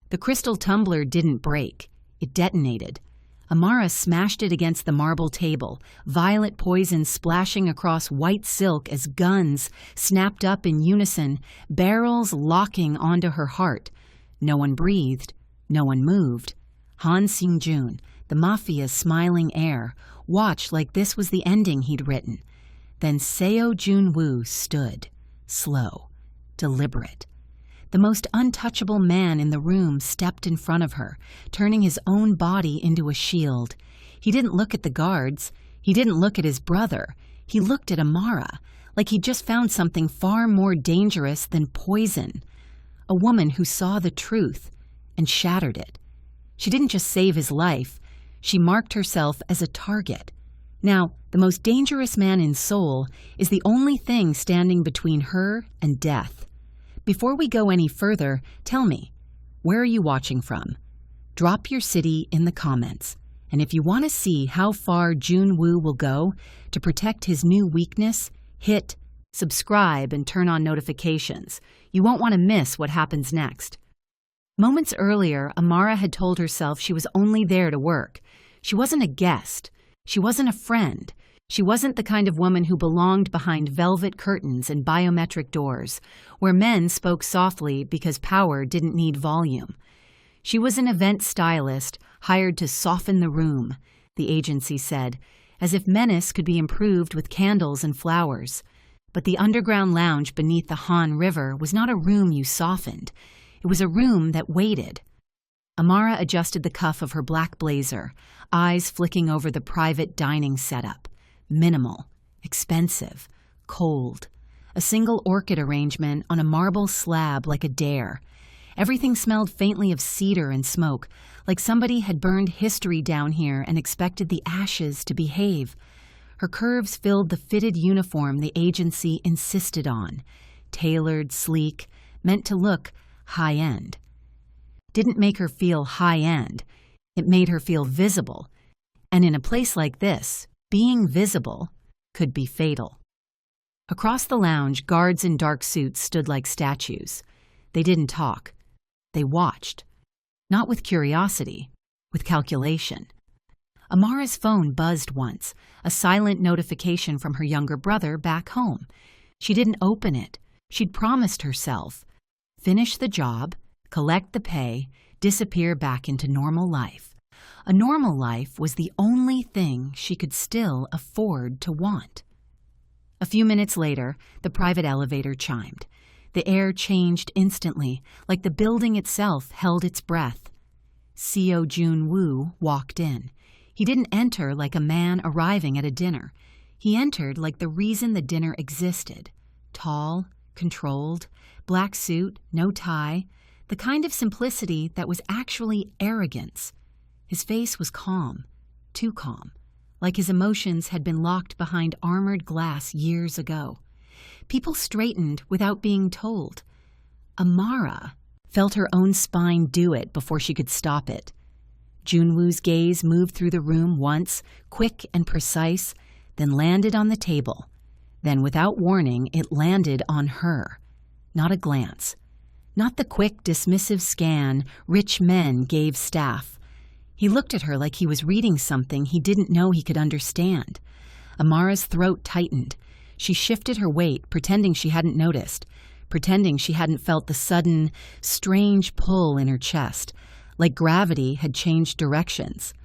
The crystal tumbler didn't break. It detonated. Amara smashed it against the marble table, violet poison splashing across white silk as guns snapped up in unison, barrels locking onto her heart. No one breathed. No one moved. Han Seung-joon, the Mafia's smiling heir, watched like this was the ending he'd written. Then Seo Jun-woo stood, slow, deliberate. The most untouchable man in the room stepped in front of her, turning his own body into a shield. He didn't look at the guards. He didn't look at his brother. He looked at Amara, like he'd just found something far more dangerous than poison. A woman who saw the truth and shattered it. She didn't just save his life. She marked herself as a target. Now, the most dangerous man in Seoul is the only thing standing between her and death. Before we go any further, tell me, where are you watching from? Drop your city in the comments. And if you want to see how far Jun-woo will go to protect his new weakness, hit subscribe and turn on notifications. You won't want to miss what happens next. Moments earlier, Amara had told herself she was only there to work. She wasn't a guest. She wasn't a friend. She wasn't the kind of woman who belonged behind velvet curtains and biometric doors, where men spoke softly because power didn't need volume. She was an event stylist hired to soften the room, the agency said, as if menace could be improved with candles and flowers. But the underground lounge beneath the Han River was not a room you softened. It was a room that waited. Amara adjusted the cuff of her black blazer, eyes flicking over the private dining setup. Minimal, expensive, cold. A single orchid arrangement on a marble slab like a dare. Everything smelled faintly of cedar and smoke, like somebody had burned history down here and expected the ashes to behave. Her curves filled the fitted uniform the agency insisted on. Tailored, sleek, meant to look high-end. Didn't make her feel high-end. It made her feel visible. And in a place like this, being visible could be fatal. Across the lounge, guards in dark suits stood like statues. They didn't talk. They watched. Not with curiosity, with calculation. Amara's phone buzzed once, a silent notification from her younger brother back home. She didn't open it. She'd promised herself. Finish the job, collect the pay, disappear back into normal life. A normal life was the only thing she could still afford to want. A few minutes later, the private elevator chimed. The air changed instantly, like the building itself held its breath. Seo Jun-woo walked in. He didn't enter like a man arriving at a dinner. He entered like the reason the dinner existed. Tall, controlled, black suit, no tie, the kind of simplicity that was actually arrogance. His face was calm, too calm, like his emotions had been locked behind armored glass years ago. People straightened without being told. Amara felt her own spine do it before she could stop it. Jun-woo's gaze moved through the room once, quick and precise, then landed on the table. Then, without warning, it landed on her. Not a glance. Not the quick, dismissive scan rich men gave staff. He looked at her like he was reading something he didn't know he could understand. Amara's throat tightened. She shifted her weight, pretending she hadn't noticed, pretending she hadn't felt the sudden, strange pull in her chest, like gravity had changed directions.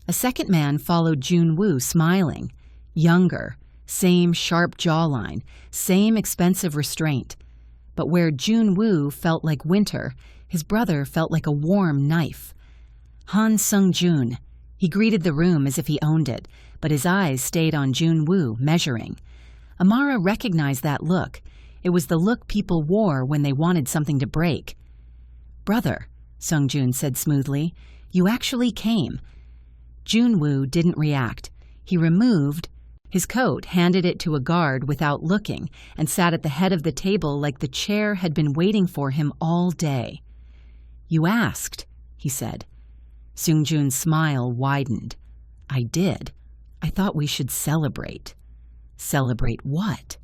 A second man followed Jun-woo, smiling. Younger, same sharp jawline, same expensive restraint. But where Jun-woo felt like winter, his brother felt like a warm knife. Han Seung-joon. He greeted the room as if he owned it, but his eyes stayed on Jun-woo, measuring. Amara recognized that look. It was the look people wore when they wanted something to break. "Brother," Seung-joon said smoothly, "you actually came." Jun-woo didn't react. He removed his coat, handed it to a guard without looking, and sat at the head of the table like the chair had been waiting for him all day. "You asked," he said. Seung-joon's smile widened. "I did. I thought we should celebrate." "Celebrate what?"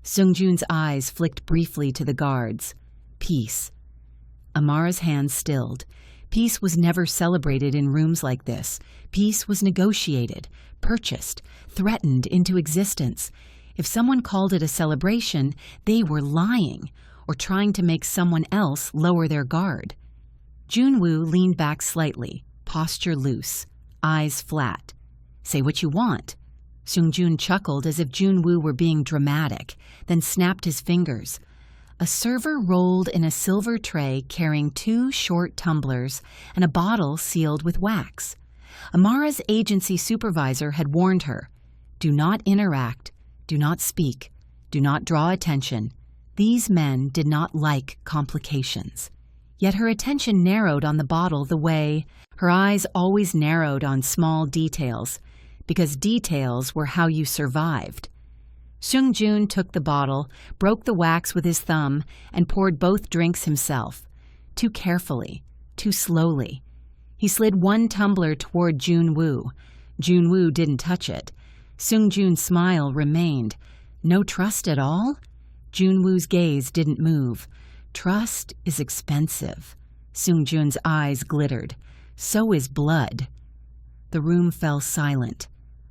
Seung-joon's eyes flicked briefly to the guards. "Peace." Amara's hands stilled. Peace was never celebrated in rooms like this. Peace was negotiated, purchased, threatened into existence. If someone called it a celebration, they were lying or trying to make someone else lower their guard. Junwoo leaned back slightly, posture loose, eyes flat. "Say what you want." Seungjun chuckled as if Junwoo were being dramatic, then snapped his fingers. A server rolled in a silver tray carrying 2 short tumblers and a bottle sealed with wax. Amara's agency supervisor had warned her, "Do not interact, do not speak, do not draw attention." These men did not like complications. Yet her attention narrowed on the bottle the way her eyes always narrowed on small details, because details were how you survived. Seungjun took the bottle, broke the wax with his thumb, and poured both drinks himself. Too carefully, too slowly. He slid one tumbler toward Junwoo. Junwoo didn't touch it. Seungjun's smile remained. No trust at all? Junwoo's gaze didn't move. Trust is expensive. Seungjun's eyes glittered. So is blood. The room fell silent.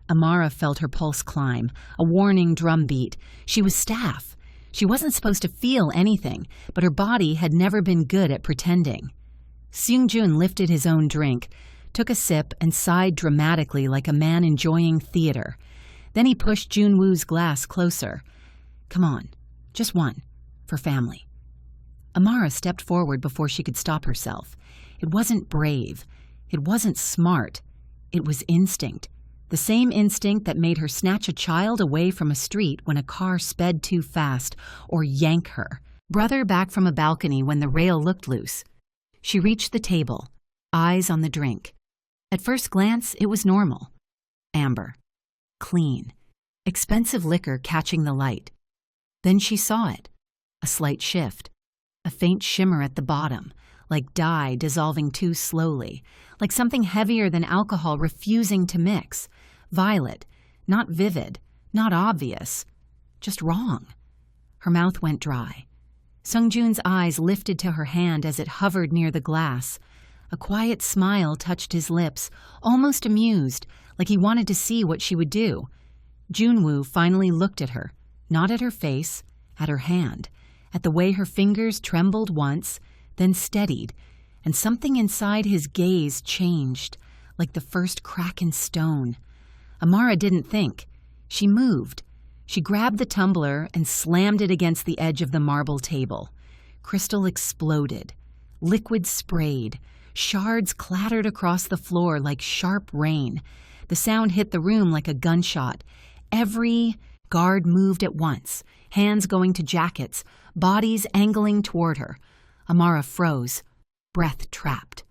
Amara felt her pulse climb, a warning drumbeat. She was staff. She wasn't supposed to feel anything, but her body had never been good at pretending. Seungjun lifted his own drink, took a sip, and sighed dramatically like a man enjoying theater. Then he pushed Junwoo's glass closer. "Come on, just one, for family." Amara stepped forward before she could stop herself. It wasn't brave. It wasn't smart. It was instinct. The same instinct that made her snatch a child away from a street when a car sped too fast, or yank her brother back from a balcony when the rail looked loose. She reached the table, eyes on the drink. At first glance, it was normal. Amber. Clean. Expensive liquor catching the light. Then she saw it. A slight shift. A faint shimmer at the bottom, like dye dissolving too slowly, like something heavier than alcohol refusing to mix. Violet, not vivid, not obvious, just wrong. Her mouth went dry. Seungjun's eyes lifted to her hand as it hovered near the glass. A quiet smile touched his lips, almost amused, like he wanted to see what she would do. Junwoo finally looked at her, not at her face, at her hand, at the way her fingers trembled once, then steadied, and something inside his gaze changed, like the first crack in stone. Amara didn't think. She moved. She grabbed the tumbler and slammed it against the edge of the marble table. Crystal exploded. Liquid sprayed. Shards clattered across the floor like sharp rain. The sound hit the room like a gunshot. Every guard moved at once, hands going to jackets, bodies angling toward her. Amara froze, breath trapped.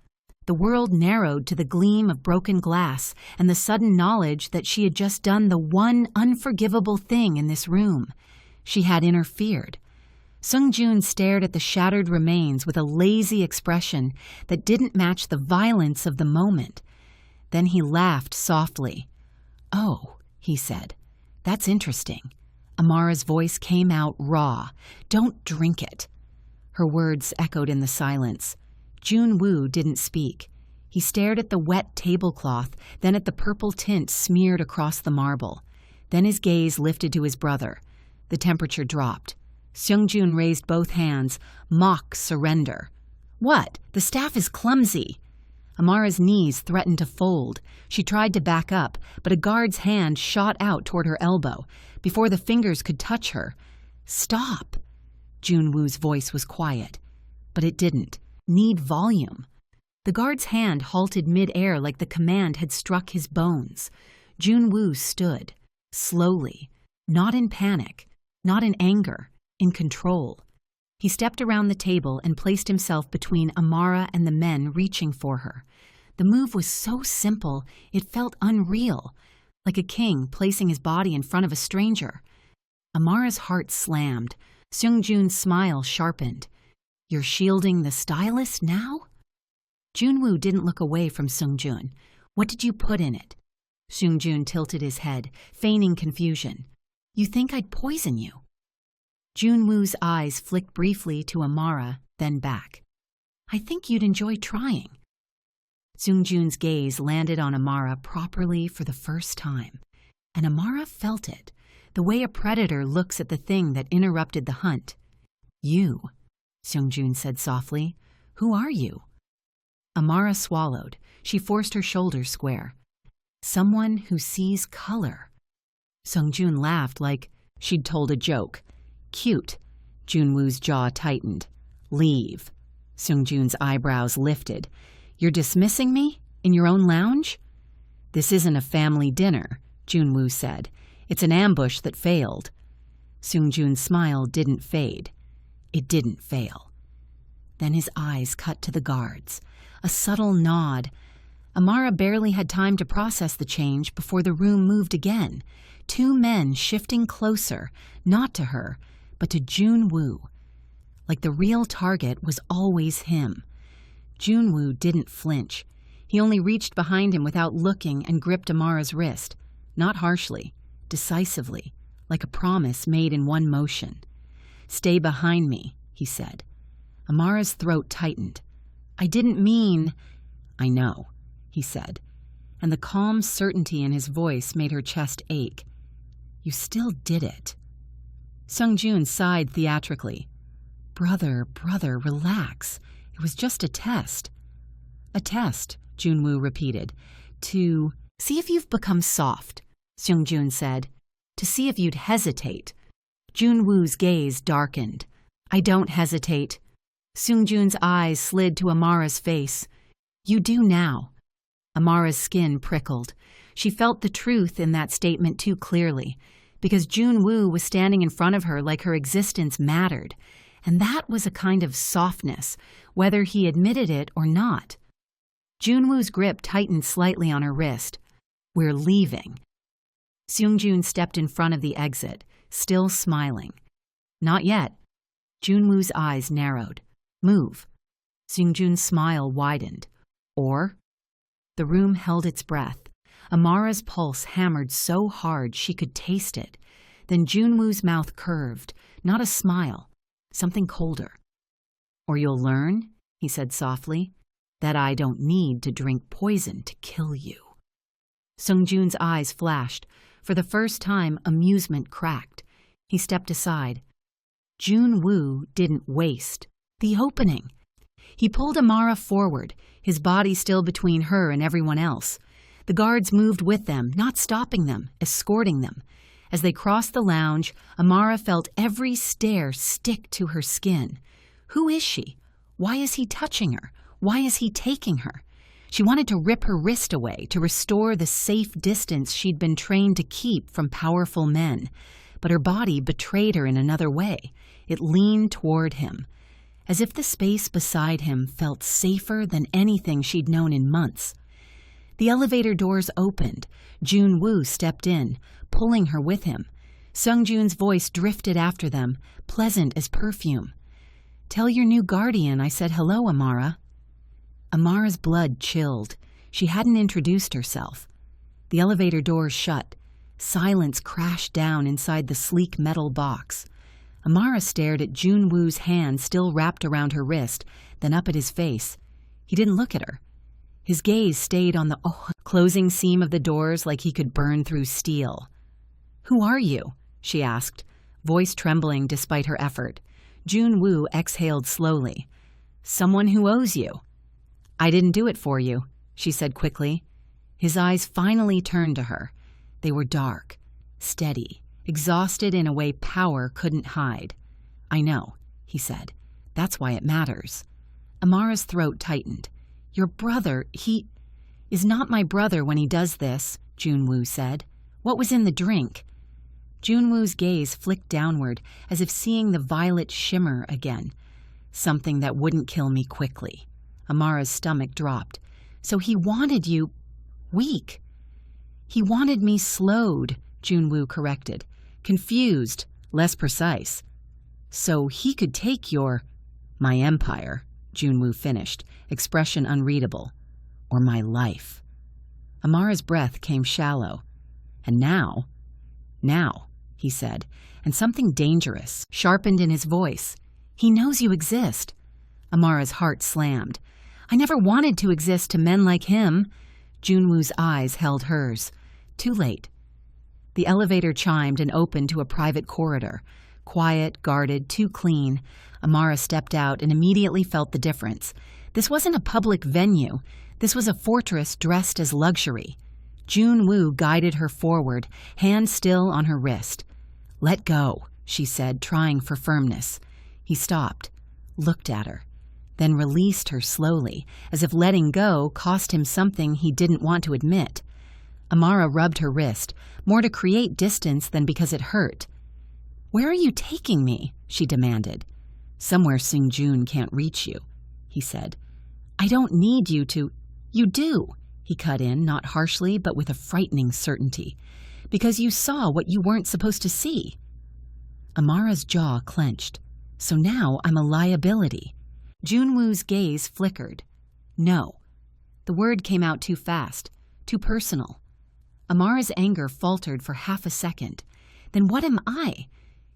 The world narrowed to the gleam of broken glass and the sudden knowledge that she had just done the one unforgivable thing in this room. She had interfered. Seungjun stared at the shattered remains with a lazy expression that didn't match the violence of the moment. Then he laughed softly. "Oh," he said, "that's interesting." Amara's voice came out raw. "Don't drink it." Her words echoed in the silence. Junwoo didn't speak. He stared at the wet tablecloth, then at the purple tint smeared across the marble. Then his gaze lifted to his brother. The temperature dropped. Seungjun raised both hands, mock surrender. "What? The staff is clumsy." Amara's knees threatened to fold. She tried to back up, but a guard's hand shot out toward her elbow, before the fingers could touch her. "Stop." Junwoo's voice was quiet, but it didn't. "Need volume." The guard's hand halted mid-air like the command had struck his bones. Junwoo stood, slowly, not in panic, not in anger, in control. He stepped around the table and placed himself between Amara and the men reaching for her. The move was so simple, it felt unreal, like a king placing his body in front of a stranger. Amara's heart slammed. Seungjun's smile sharpened. "You're shielding the stylist now?" Junwoo didn't look away from Seungjun. "What did you put in it?" Seungjun tilted his head, feigning confusion. "You think I'd poison you?" Junwoo's eyes flicked briefly to Amara, then back. I think you'd enjoy trying. Seung-jun's gaze landed on Amara properly for the first time, and Amara felt it, the way a predator looks at the thing that interrupted the hunt. You, Seung-jun said softly. Who are you? Amara swallowed. She forced her shoulders square. Someone who sees color. Seung-jun laughed like she'd told a joke. Cute. Junwoo's jaw tightened. Leave. Seung-jun's eyebrows lifted. You're dismissing me? In your own lounge? This isn't a family dinner, Junwoo said. It's an ambush that failed. Seung-jun's smile didn't fade. It didn't fail. Then his eyes cut to the guards. A subtle nod. Amara barely had time to process the change before the room moved again. Two men shifting closer, not to her, but to Junwoo. Like the real target was always him. Junwoo didn't flinch. He only reached behind him without looking and gripped Amara's wrist. Not harshly, decisively, like a promise made in one motion. Stay behind me, he said. Amara's throat tightened. I didn't mean... I know, he said, and the calm certainty in his voice made her chest ache. You still did it. Seung-jun sighed theatrically. Brother, relax. It was just a test. A test, Junwoo repeated. To see if you've become soft, Seung-jun said. To see if you'd hesitate. Junwoo's gaze darkened. I don't hesitate. Seung-jun's eyes slid to Amara's face. You do now. Amara's skin prickled. She felt the truth in that statement too clearly, because Junwoo was standing in front of her like her existence mattered, and that was a kind of softness, whether he admitted it or not. Junwoo's grip tightened slightly on her wrist. We're leaving. Seung-jun stepped in front of the exit, still smiling. Not yet. Junwoo's eyes narrowed. Move. Seung-jun's smile widened. Or? The room held its breath. Amara's pulse hammered so hard she could taste it. Then Junwoo's mouth curved, not a smile, something colder. Or you'll learn, he said softly, that I don't need to drink poison to kill you. Seung-jun's eyes flashed. For the first time, amusement cracked. He stepped aside. Junwoo didn't waste the opening. He pulled Amara forward, his body still between her and everyone else. The guards moved with them, not stopping them, escorting them. As they crossed the lounge, Amara felt every stare stick to her skin. Who is she? Why is he touching her? Why is he taking her? She wanted to rip her wrist away, to restore the safe distance she'd been trained to keep from powerful men. But her body betrayed her in another way. It leaned toward him, as if the space beside him felt safer than anything she'd known in months. The elevator doors opened. Junwoo stepped in, pulling her with him. Seung-jun's voice drifted after them, pleasant as perfume. Tell your new guardian I said hello, Amara. Amara's blood chilled. She hadn't introduced herself. The elevator doors shut. Silence crashed down inside the sleek metal box. Amara stared at Junwoo's hand still wrapped around her wrist, then up at his face. He didn't look at her. His gaze stayed on the closing seam of the doors like he could burn through steel. Who are you? She asked, voice trembling despite her effort. Junwoo exhaled slowly. Someone who owes you. I didn't do it for you, she said quickly. His eyes finally turned to her. They were dark, steady, exhausted in a way power couldn't hide. I know, he said. That's why it matters. Amara's throat tightened. Your brother, he is not my brother when he does this, Junwoo said. What was in the drink? Junwoo's gaze flicked downward, as if seeing the violet shimmer again. Something that wouldn't kill me quickly. Amara's stomach dropped. So he wanted you weak. He wanted me slowed, Junwoo corrected. Confused, less precise. So he could take my empire, Junwoo finished, expression unreadable. Or my life. Amara's breath came shallow. And now, he said, and something dangerous sharpened in his voice. He knows you exist. Amara's heart slammed. I never wanted to exist to men like him. Junwoo's eyes held hers. Too late. The elevator chimed and opened to a private corridor. Quiet, guarded, too clean. Amara stepped out and immediately felt the difference. This wasn't a public venue. This was a fortress dressed as luxury. Junwoo guided her forward, hand still on her wrist. Let go, she said, trying for firmness. He stopped, looked at her, then released her slowly, as if letting go cost him something he didn't want to admit. Amara rubbed her wrist, more to create distance than because it hurt. Where are you taking me? She demanded. Somewhere Sung-Jun can't reach you, he said. I don't need you to. You do, he cut in, not harshly but with a frightening certainty, because you saw what you weren't supposed to see. Amara's jaw clenched. So now I'm a liability. Junwoo's gaze flickered. No. The word came out too fast, too personal. Amara's anger faltered for half a second. Then what am I?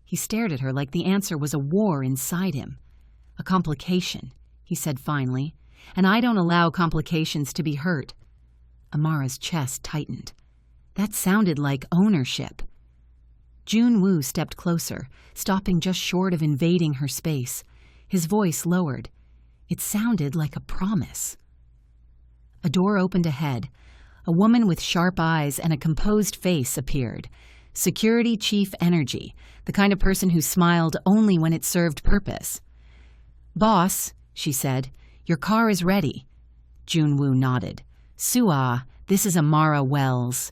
He stared at her like the answer was a war inside him. A complication, he said finally, and I don't allow complications to be hurt. Amara's chest tightened. That sounded like ownership. Junwoo stepped closer, stopping just short of invading her space. His voice lowered. It sounded like a promise. A door opened ahead. A woman with sharp eyes and a composed face appeared. Security Chief Energy, the kind of person who smiled only when it served purpose. Boss, she said, your car is ready. Junwoo nodded. Sua, this is Amara Wells.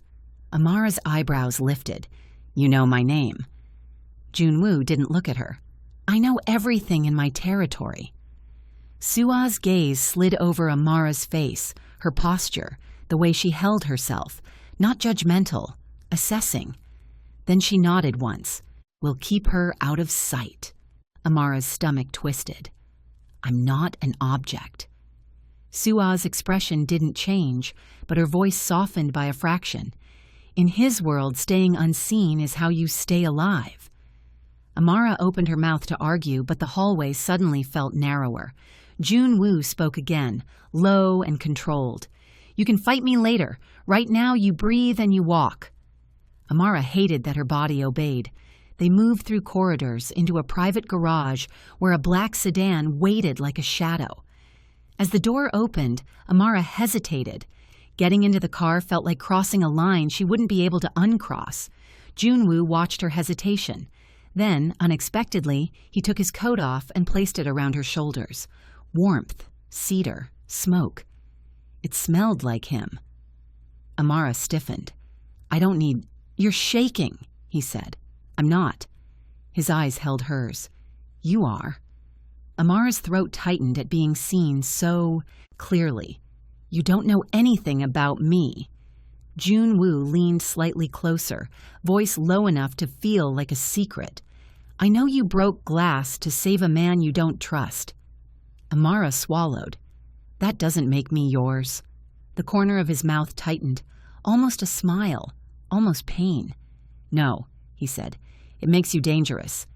Amara's eyebrows lifted. You know my name. Junwoo didn't look at her. I know everything in my territory. Sua's gaze slid over Amara's face, her posture, the way she held herself, not judgmental, assessing. Then she nodded once. We'll keep her out of sight. Amara's stomach twisted. I'm not an object. Sua's expression didn't change, but her voice softened by a fraction. In his world, staying unseen is how you stay alive. Amara opened her mouth to argue, but the hallway suddenly felt narrower. Junwoo spoke again, low and controlled. You can fight me later. Right now you breathe and you walk. Amara hated that her body obeyed. They moved through corridors into a private garage where a black sedan waited like a shadow. As the door opened, Amara hesitated. Getting into the car felt like crossing a line she wouldn't be able to uncross. Junwoo watched her hesitation. Then, unexpectedly, he took his coat off and placed it around her shoulders. Warmth, cedar, smoke. It smelled like him. Amara stiffened. I don't need... You're shaking, he said. I'm not. His eyes held hers. You are. Amara's throat tightened at being seen so clearly. You don't know anything about me. Junwoo leaned slightly closer, voice low enough to feel like a secret. I know you broke glass to save a man you don't trust. Amara swallowed. That doesn't make me yours. The corner of his mouth tightened, almost a smile, almost pain. No, he said. It makes you dangerous.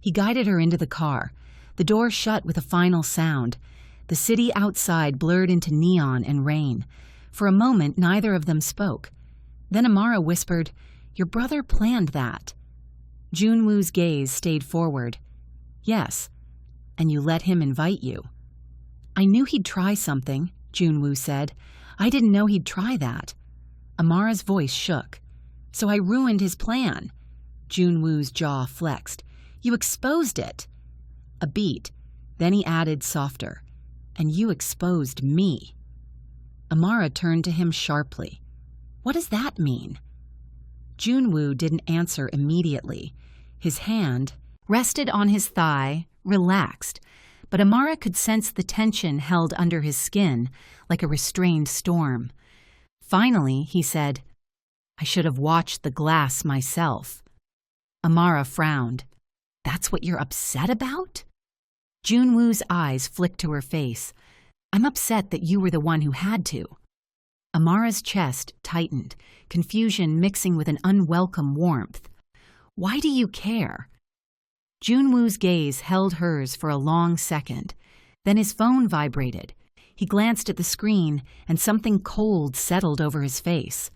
He guided her into the car. The door shut with a final sound. The city outside blurred into neon and rain. For a moment, neither of them spoke. Then Amara whispered, Your brother planned that. Junwoo's gaze stayed forward. Yes, and you let him invite you. I knew he'd try something, Junwoo said. I didn't know he'd try that. Amara's voice shook. So I ruined his plan. Junwoo's jaw flexed. You exposed it. A beat. Then he added softer. And you exposed me. Amara turned to him sharply. What does that mean? Junwoo didn't answer immediately. His hand rested on his thigh, relaxed, but Amara could sense the tension held under his skin like a restrained storm. Finally, he said, I should have watched the glass myself. Amara frowned. That's what you're upset about? Junwoo's eyes flicked to her face. I'm upset that you were the one who had to. Amara's chest tightened, confusion mixing with an unwelcome warmth. Why do you care? Junwoo's gaze held hers for a long second. Then his phone vibrated. He glanced at the screen, and something cold settled over his face.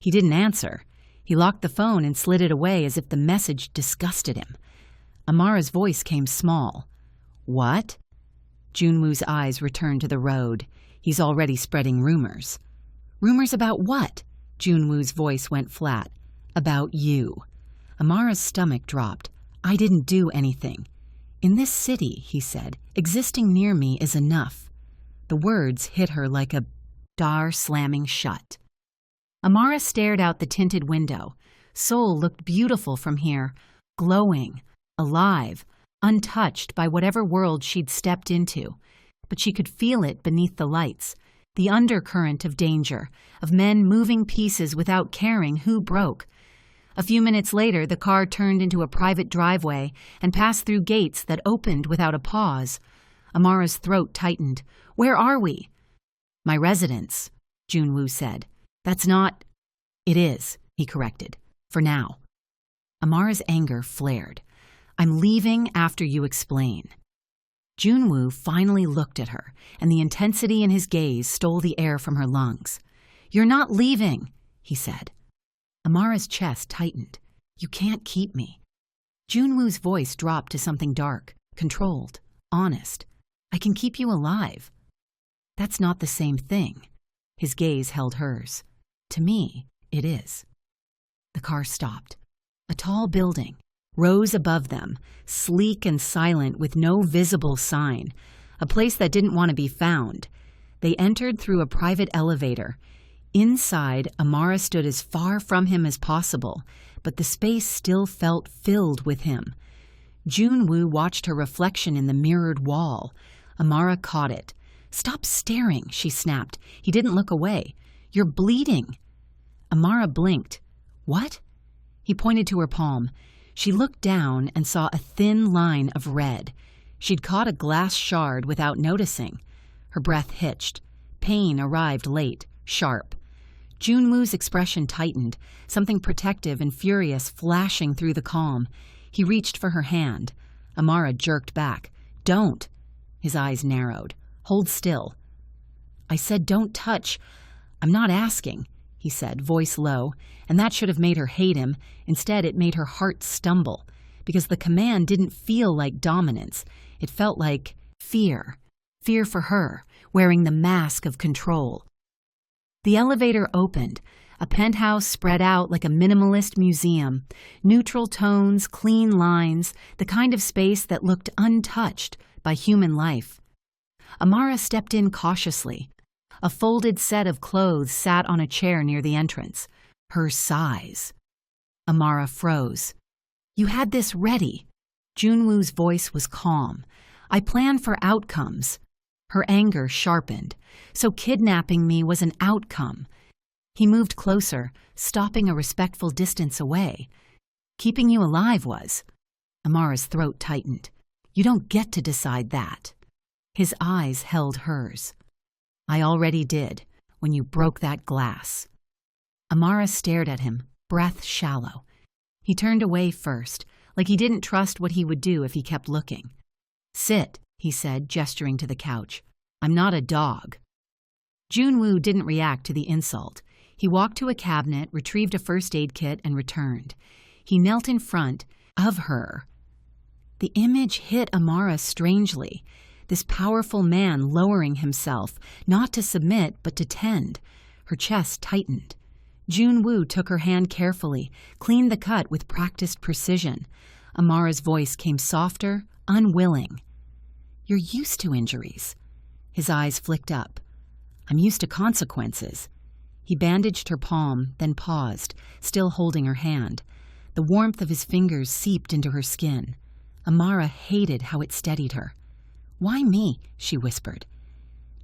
He didn't answer. He locked the phone and slid it away as if the message disgusted him. Amara's voice came small. "What?" Junwoo's eyes returned to the road. He's already spreading rumors. "Rumors about what?" Junwoo's voice went flat. "About you." Amara's stomach dropped. "I didn't do anything." "In this city," he said, "existing near me is enough." The words hit her like a door slamming shut. Amara stared out the tinted window. Seoul looked beautiful from here, glowing, alive, untouched by whatever world she'd stepped into. But she could feel it beneath the lights, the undercurrent of danger, of men moving pieces without caring who broke. A few minutes later, the car turned into a private driveway and passed through gates that opened without a pause. Amara's throat tightened. "Where are we?" "My residence," Junwoo said. "That's not—" "It is," he corrected. "For now." Amara's anger flared. "I'm leaving after you explain." Junwoo finally looked at her, and the intensity in his gaze stole the air from her lungs. "You're not leaving," he said. Amara's chest tightened. "You can't keep me." Junwoo's voice dropped to something dark, controlled, honest. "I can keep you alive." "That's not the same thing." His gaze held hers. "To me, it is." The car stopped. A tall building rose above them, sleek and silent with no visible sign, a place that didn't want to be found. They entered through a private elevator. Inside, Amara stood as far from him as possible, but the space still felt filled with him. Junwoo watched her reflection in the mirrored wall. Amara caught it. "Stop staring," she snapped. He didn't look away. "You're bleeding." Amara blinked. "What?" He pointed to her palm. She looked down and saw a thin line of red. She'd caught a glass shard without noticing. Her breath hitched. Pain arrived late, sharp. Junwoo's expression tightened, something protective and furious flashing through the calm. He reached for her hand. Amara jerked back. "Don't." His eyes narrowed. "Hold still." "I said don't touch." "I'm not asking," he said, voice low, and that should have made her hate him. Instead, it made her heart stumble, because the command didn't feel like dominance. It felt like fear. Fear for her, wearing the mask of control. The elevator opened. A penthouse spread out like a minimalist museum. Neutral tones, clean lines, the kind of space that looked untouched by human life. Amara stepped in cautiously. A folded set of clothes sat on a chair near the entrance. Her size. Amara froze. "You had this ready." Junwoo's voice was calm. "I planned for outcomes." Her anger sharpened. "So kidnapping me was an outcome." He moved closer, stopping a respectful distance away. "Keeping you alive was." Amara's throat tightened. "You don't get to decide that." His eyes held hers. "I already did, when you broke that glass." Amara stared at him, breath shallow. He turned away first, like he didn't trust what he would do if he kept looking. "Sit," he said, gesturing to the couch. "I'm not a dog." Junwoo didn't react to the insult. He walked to a cabinet, retrieved a first aid kit, and returned. He knelt in front of her. The image hit Amara strangely. This powerful man lowering himself, not to submit, but to tend. Her chest tightened. Junwoo took her hand carefully, cleaned the cut with practiced precision. Amara's voice came softer, unwilling. "You're used to injuries." His eyes flicked up. "I'm used to consequences." He bandaged her palm, then paused, still holding her hand. The warmth of his fingers seeped into her skin. Amara hated how it steadied her. "Why me?" she whispered.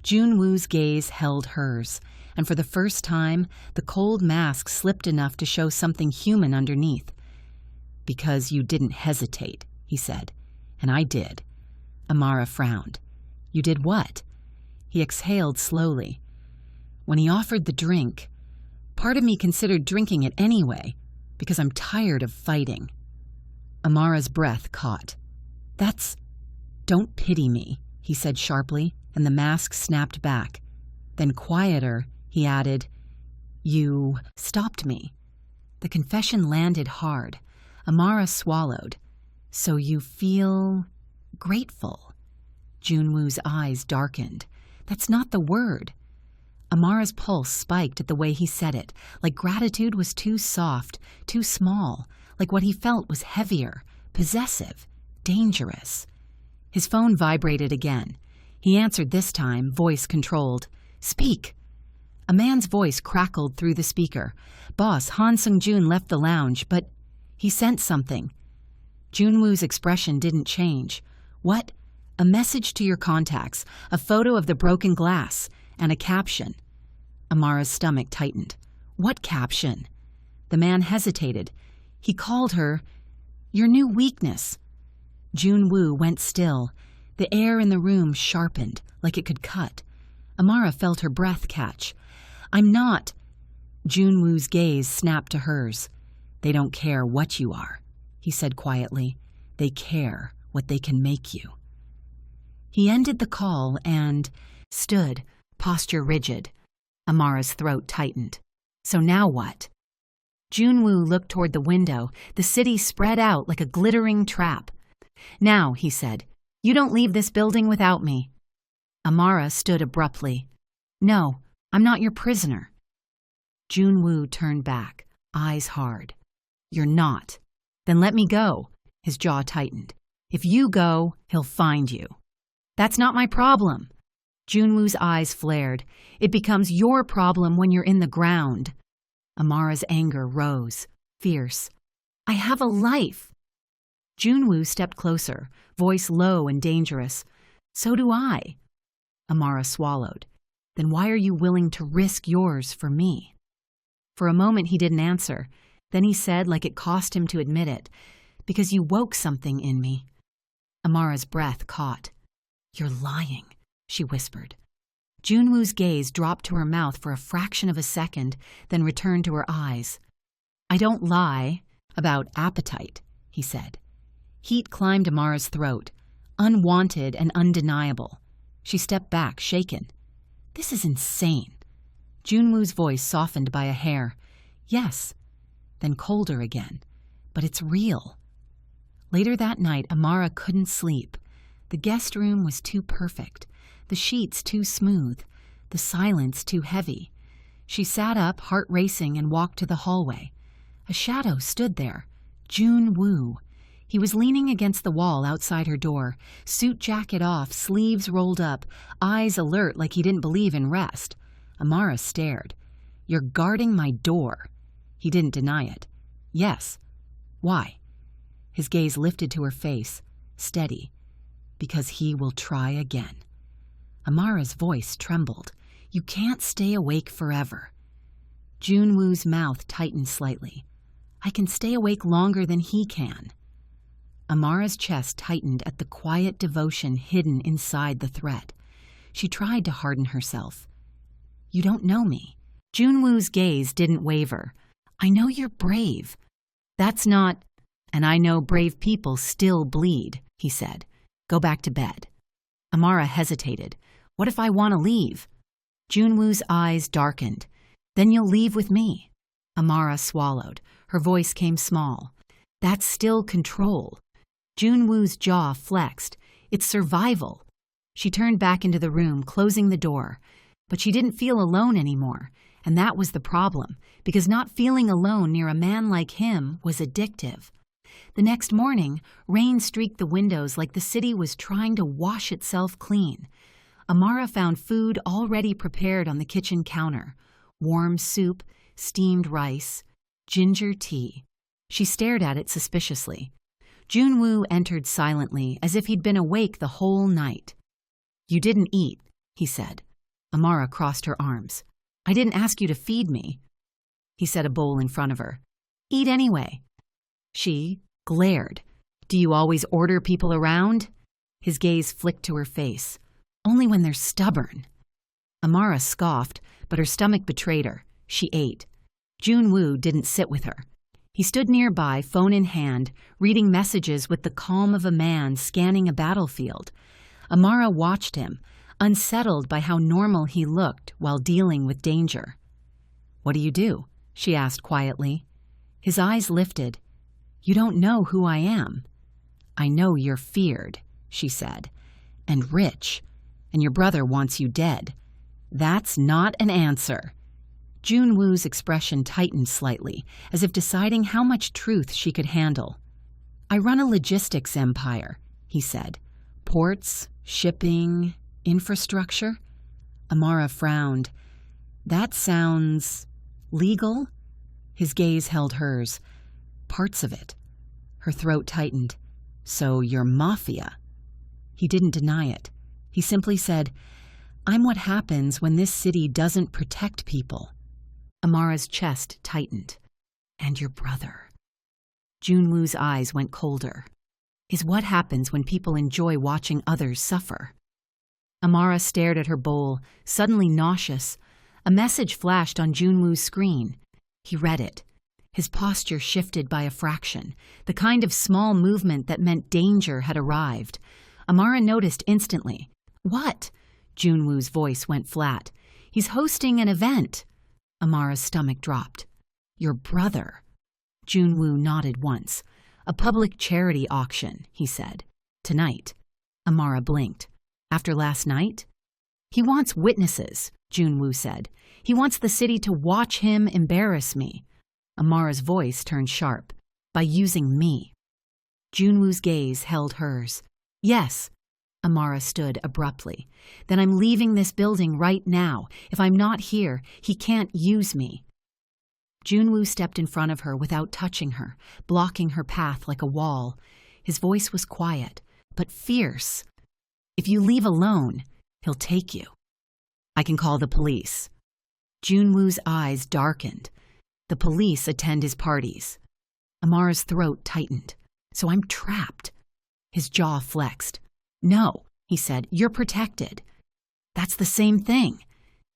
Junwoo's gaze held hers, and for the first time, the cold mask slipped enough to show something human underneath. "Because you didn't hesitate," he said. "And I did." Amara frowned. "You did what?" He exhaled slowly. "When he offered the drink, part of me considered drinking it anyway, because I'm tired of fighting." Amara's breath caught. "Don't pity me," he said sharply, and the mask snapped back. Then quieter, he added, "You stopped me." The confession landed hard. Amara swallowed. "So you feel grateful?" Junwoo's eyes darkened. "That's not the word." Amara's pulse spiked at the way he said it, like gratitude was too soft, too small, like what he felt was heavier, possessive, dangerous. His phone vibrated again. He answered this time, voice controlled. "Speak." A man's voice crackled through the speaker. "Boss, Han Sung-jun left the lounge, but he sent something." Junwoo's expression didn't change. "What?" "A message to your contacts, a photo of the broken glass, and a caption." Amara's stomach tightened. "What caption?" The man hesitated. He called her, "Your new weakness." Junwoo went still. The air in the room sharpened, like it could cut. Amara felt her breath catch. "I'm not." Junwoo's gaze snapped to hers. "They don't care what you are," he said quietly. "They care what they can make you." He ended the call and stood, posture rigid. Amara's throat tightened. So now what? Junwoo looked toward the window. The city spread out like a glittering trap. "Now," he said, "you don't leave this building without me." Amara stood abruptly. "No, I'm not your prisoner." Junwoo turned back, eyes hard. "You're not." "Then let me go." His jaw tightened. "If you go, he'll find you." "That's not my problem." Junwoo's eyes flared. "It becomes your problem when you're in the ground." Amara's anger rose, fierce. "I have a life." Junwoo stepped closer, voice low and dangerous. "So do I." Amara swallowed. "Then why are you willing to risk yours for me?" For a moment he didn't answer. Then he said, like it cost him to admit it, "Because you woke something in me." Amara's breath caught. "You're lying," she whispered. Junwoo's gaze dropped to her mouth for a fraction of a second, then returned to her eyes. "I don't lie about appetite," he said. Heat climbed Amara's throat, unwanted and undeniable. She stepped back, shaken. "This is insane." Junwoo's voice softened by a hair. "Yes." Then colder again. "But it's real." Later that night, Amara couldn't sleep. The guest room was too perfect, the sheets too smooth, the silence too heavy. She sat up, heart racing, and walked to the hallway. A shadow stood there. Junwoo. He was leaning against the wall outside her door, suit jacket off, sleeves rolled up, eyes alert like he didn't believe in rest. Amara stared. "You're guarding my door." He didn't deny it. "Yes." "Why?" His gaze lifted to her face, steady. "Because he will try again." Amara's voice trembled. "You can't stay awake forever." Junwoo's mouth tightened slightly. "I can stay awake longer than he can." Amara's chest tightened at the quiet devotion hidden inside the threat. She tried to harden herself. "You don't know me." Junwoo's gaze didn't waver. "I know you're brave." "That's not—" "And I know brave people still bleed," he said. "Go back to bed." Amara hesitated. "What if I want to leave?" Junwoo's eyes darkened. "Then you'll leave with me." Amara swallowed. Her voice came small. "That's still control." Junwoo's jaw flexed. "It's survival." She turned back into the room, closing the door. But she didn't feel alone anymore, and that was the problem, because not feeling alone near a man like him was addictive. The next morning, rain streaked the windows like the city was trying to wash itself clean. Amara found food already prepared on the kitchen counter. Warm soup, steamed rice, ginger tea. She stared at it suspiciously. Junwoo entered silently, as if he'd been awake the whole night. "You didn't eat," he said. Amara crossed her arms. "I didn't ask you to feed me." He set a bowl in front of her. "Eat anyway." She glared. "Do you always order people around?" His gaze flicked to her face. "Only when they're stubborn." Amara scoffed, but her stomach betrayed her. She ate. Junwoo didn't sit with her. He stood nearby, phone in hand, reading messages with the calm of a man scanning a battlefield. Amara watched him, unsettled by how normal he looked while dealing with danger. "What do you do?" she asked quietly. His eyes lifted. "You don't know who I am." "I know you're feared," she said, "and rich, and your brother wants you dead." "That's not an answer." Junwoo's expression tightened slightly, as if deciding how much truth she could handle. "I run a logistics empire," he said. "Ports, shipping, infrastructure." Amara frowned. "That sounds legal?" His gaze held hers. "Parts of it." Her throat tightened. "So you're Mafia?" He didn't deny it. He simply said, "I'm what happens when this city doesn't protect people." Amara's chest tightened. "And your brother." Junwoo's eyes went colder. "Is what happens when people enjoy watching others suffer." Amara stared at her bowl, suddenly nauseous. A message flashed on Junwoo's screen. He read it. His posture shifted by a fraction, the kind of small movement that meant danger had arrived. Amara noticed instantly. "What?" Junwoo's voice went flat. "He's hosting an event." Amara's stomach dropped. "Your brother." Junwoo nodded once. "A public charity auction," he said. "Tonight." Amara blinked. "After last night?" "He wants witnesses," Junwoo said. "He wants the city to watch him embarrass me." Amara's voice turned sharp. "By using me." Junwoo's gaze held hers. "Yes." Amara stood abruptly. "Then I'm leaving this building right now. If I'm not here, he can't use me." Junwoo stepped in front of her without touching her, blocking her path like a wall. His voice was quiet, but fierce. "If you leave alone, he'll take you." "I can call the police." Junwoo's eyes darkened. "The police attend his parties." Amara's throat tightened. "So I'm trapped." His jaw flexed. "No," he said, "you're protected." "That's the same thing."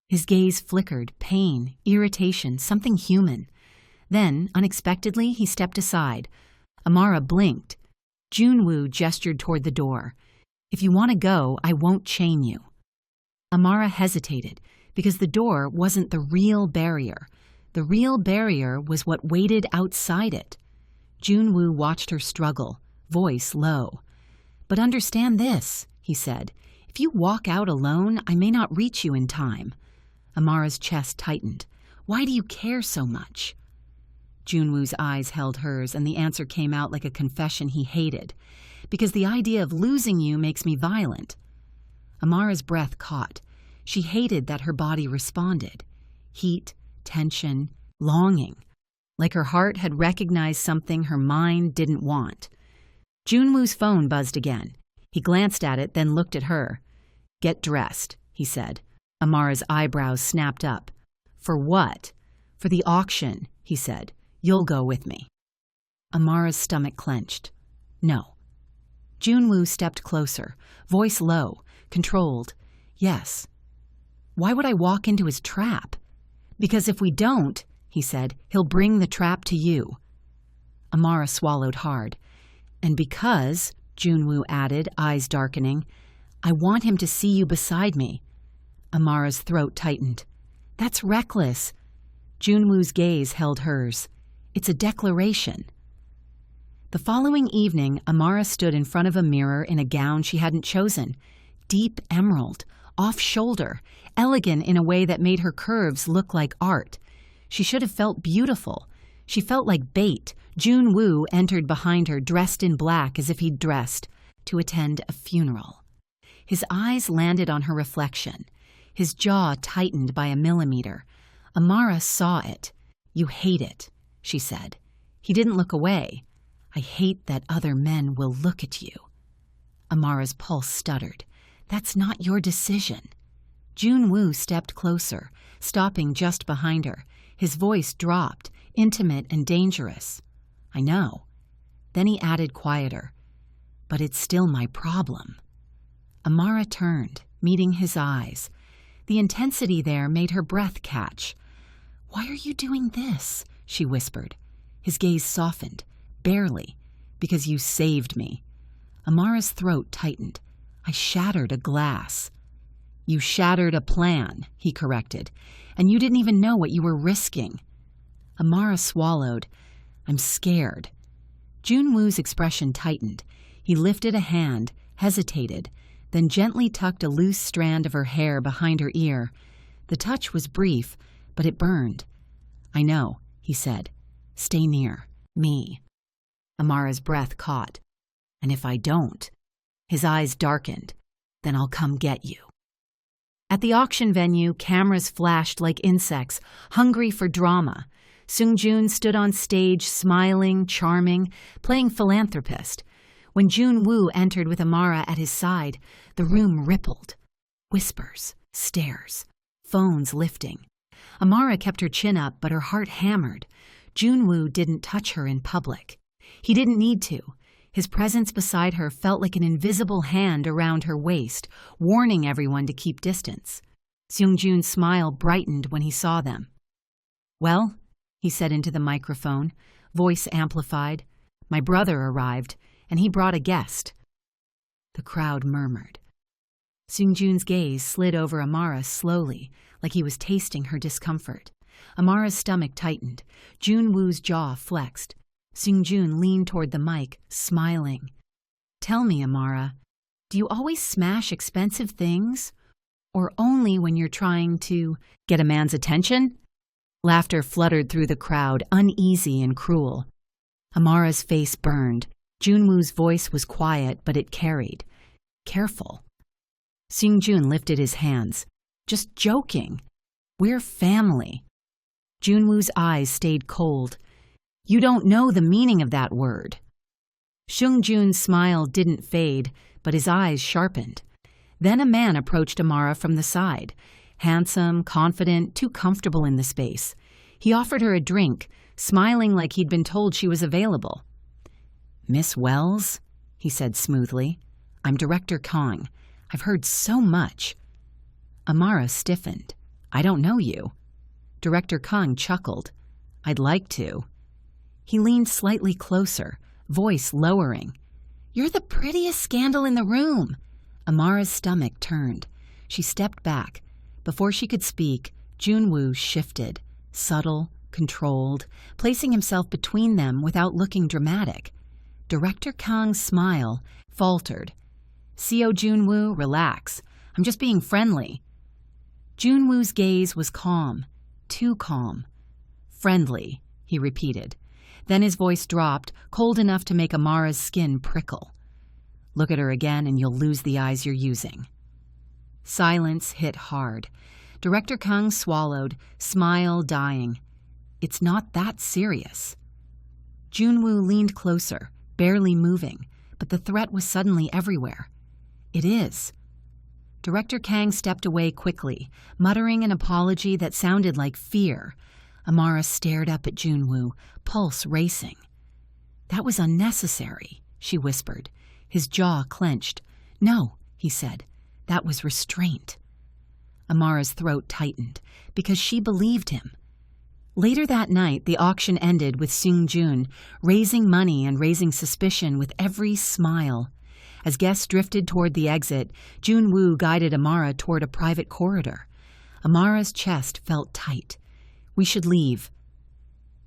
His gaze flickered, pain, irritation, something human. Then, unexpectedly, he stepped aside. Amara blinked. Junwoo gestured toward the door. "If you want to go, I won't chain you." Amara hesitated, because the door wasn't the real barrier. The real barrier was what waited outside it. Junwoo watched her struggle, voice low. "But understand this," he said. "If you walk out alone, I may not reach you in time." Amara's chest tightened. "Why do you care so much?" Junwoo's eyes held hers, and the answer came out like a confession he hated. "Because the idea of losing you makes me violent." Amara's breath caught. She hated that her body responded. Heat, tension, longing. Like her heart had recognized something her mind didn't want. Junwoo's phone buzzed again. He glanced at it, then looked at her. "Get dressed," he said. Amara's eyebrows snapped up. "For what?" "For the auction," he said. "You'll go with me." Amara's stomach clenched. "No." Junwoo stepped closer, voice low, controlled. "Yes." "Why would I walk into his trap?" "Because if we don't," he said, "he'll bring the trap to you." Amara swallowed hard. "And because," Junwoo added, eyes darkening, "I want him to see you beside me." Amara's throat tightened. "That's reckless." Junwoo's gaze held hers. "It's a declaration." The following evening, Amara stood in front of a mirror in a gown she hadn't chosen. Deep emerald, off-shoulder, elegant in a way that made her curves look like art. She should have felt beautiful. She felt like bait. Junwoo entered behind her, dressed in black as if he'd dressed, to attend a funeral. His eyes landed on her reflection. His jaw tightened by a millimeter. Amara saw it. "You hate it," she said. He didn't look away. "I hate that other men will look at you." Amara's pulse stuttered. "That's not your decision." Junwoo stepped closer, stopping just behind her. His voice dropped, intimate and dangerous. "I know." Then he added quieter, "But it's still my problem." Amara turned, meeting his eyes. The intensity there made her breath catch. "Why are you doing this?" she whispered. His gaze softened. "Barely. Because you saved me." Amara's throat tightened. I shattered a glass. You shattered a plan, he corrected, and you didn't even know what you were risking. Amara swallowed. I'm scared. Junwoo's expression tightened. He lifted a hand, hesitated, then gently tucked a loose strand of her hair behind her ear. The touch was brief, but it burned. I know, he said. Stay near. Me. Amara's breath caught. And if I don't? His eyes darkened. Then I'll come get you. At the auction venue, cameras flashed like insects, hungry for drama. Seung-joon stood on stage, smiling, charming, playing philanthropist. When Junwoo entered with Amara at his side, the room rippled. Whispers, stares, phones lifting. Amara kept her chin up, but her heart hammered. Junwoo didn't touch her in public. He didn't need to. His presence beside her felt like an invisible hand around her waist, warning everyone to keep distance. Seung-joon's smile brightened when he saw them. Well, he said into the microphone, voice amplified. My brother arrived, and he brought a guest. The crowd murmured. Seung-joon's gaze slid over Amara slowly, like he was tasting her discomfort. Amara's stomach tightened. Junwoo's jaw flexed. Seung-joon leaned toward the mic, smiling. Tell me, Amara, do you always smash expensive things? Or only when you're trying to get a man's attention? Laughter fluttered through the crowd, uneasy and cruel. Amara's face burned. Junwoo's voice was quiet, but it carried. Careful. Seung-joon lifted his hands. Just joking. We're family. Junwoo's eyes stayed cold. You don't know the meaning of that word. Seung-joon's smile didn't fade, but his eyes sharpened. Then a man approached Amara from the side. Handsome, confident, too comfortable in the space. He offered her a drink, smiling like he'd been told she was available. Miss Wells, he said smoothly. I'm Director Kang. I've heard so much. Amara stiffened. I don't know you. Director Kang chuckled. I'd like to. He leaned slightly closer, voice lowering. You're the prettiest scandal in the room. Amara's stomach turned. She stepped back. Before she could speak, Junwoo shifted, subtle, controlled, placing himself between them without looking dramatic. Director Kang's smile faltered. Seo Junwoo, relax. I'm just being friendly. Junwoo's gaze was calm, too calm. Friendly, he repeated. Then his voice dropped, cold enough to make Amara's skin prickle. Look at her again and you'll lose the eyes you're using. Silence hit hard. Director Kang swallowed, smile dying. It's not that serious. Junwoo leaned closer, barely moving, but the threat was suddenly everywhere. It is. Director Kang stepped away quickly, muttering an apology that sounded like fear. Amara stared up at Junwoo, pulse racing. That was unnecessary, she whispered. His jaw clenched. No, he said. That was restraint. Amara's throat tightened, because she believed him. Later that night, the auction ended with Seung-joon raising money and raising suspicion with every smile. As guests drifted toward the exit, Junwoo guided Amara toward a private corridor. Amara's chest felt tight. We should leave.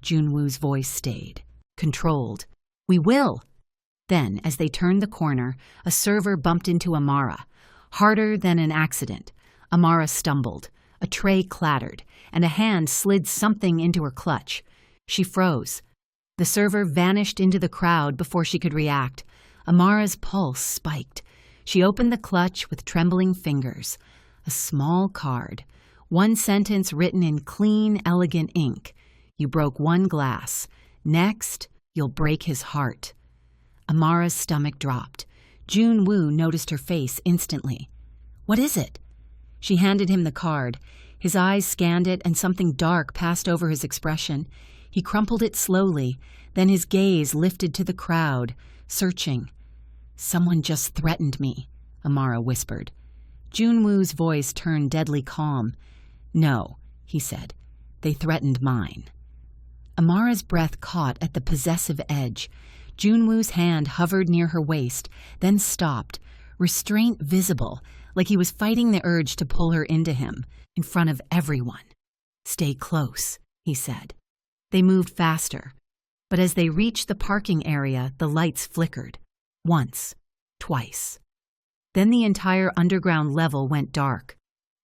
Junwoo's voice stayed, controlled. We will. Then, as they turned the corner, a server bumped into Amara. Harder than an accident. Amara stumbled. A tray clattered, and a hand slid something into her clutch. She froze. The server vanished into the crowd before she could react. Amara's pulse spiked. She opened the clutch with trembling fingers. A small card. One sentence written in clean, elegant ink. You broke one glass. Next, you'll break his heart. Amara's stomach dropped. Junwoo noticed her face instantly. What is it? She handed him the card. His eyes scanned it and something dark passed over his expression. He crumpled it slowly, then his gaze lifted to the crowd, searching. Someone just threatened me, Amara whispered. Junwoo's voice turned deadly calm. No, he said. They threatened mine. Amara's breath caught at the possessive edge. Junwoo's hand hovered near her waist, then stopped, restraint visible, like he was fighting the urge to pull her into him, in front of everyone. "Stay close," he said. They moved faster, but as they reached the parking area, the lights flickered. Once, twice. Then the entire underground level went dark.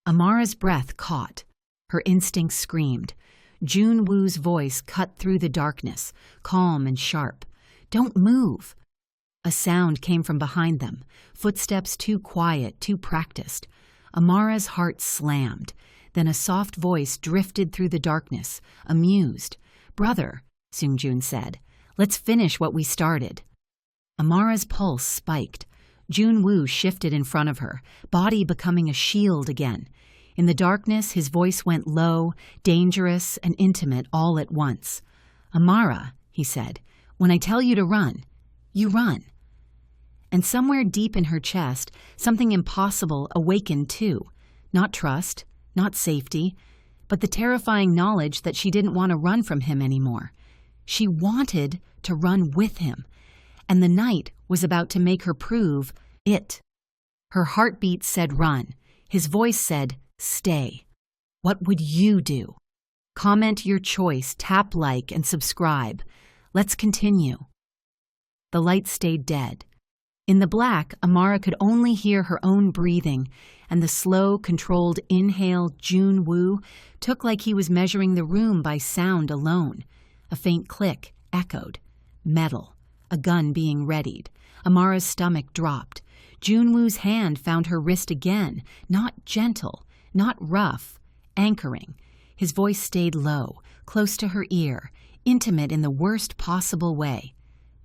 Amara's breath caught. Her instincts screamed. Jun-woo's voice cut through the darkness, calm and sharp. "Don't move!" A sound came from behind them, footsteps too quiet, too practiced. Amara's heart slammed. Then a soft voice drifted through the darkness, amused. "Brother," Seung-jun said, "let's finish what we started." Amara's pulse spiked. Jun-woo shifted in front of her, body becoming a shield again. In the darkness, his voice went low, dangerous, and intimate all at once. "Amara," he said, "when I tell you to run, you run." And somewhere deep in her chest, something impossible awakened too. Not trust, not safety, but the terrifying knowledge that she didn't want to run from him anymore. She wanted to run with him, and the night was about to make her prove it. Her heartbeat said run. His voice said stay. What would you do? Comment your choice, tap like, and subscribe. Let's continue. The light stayed dead. In the black, Amara could only hear her own breathing, and the slow, controlled inhale Jun-woo took like he was measuring the room by sound alone. A faint click echoed. Metal. A gun being readied. Amara's stomach dropped. Jun-woo's hand found her wrist again, not gentle, not rough, anchoring. His voice stayed low, close to her ear, intimate in the worst possible way.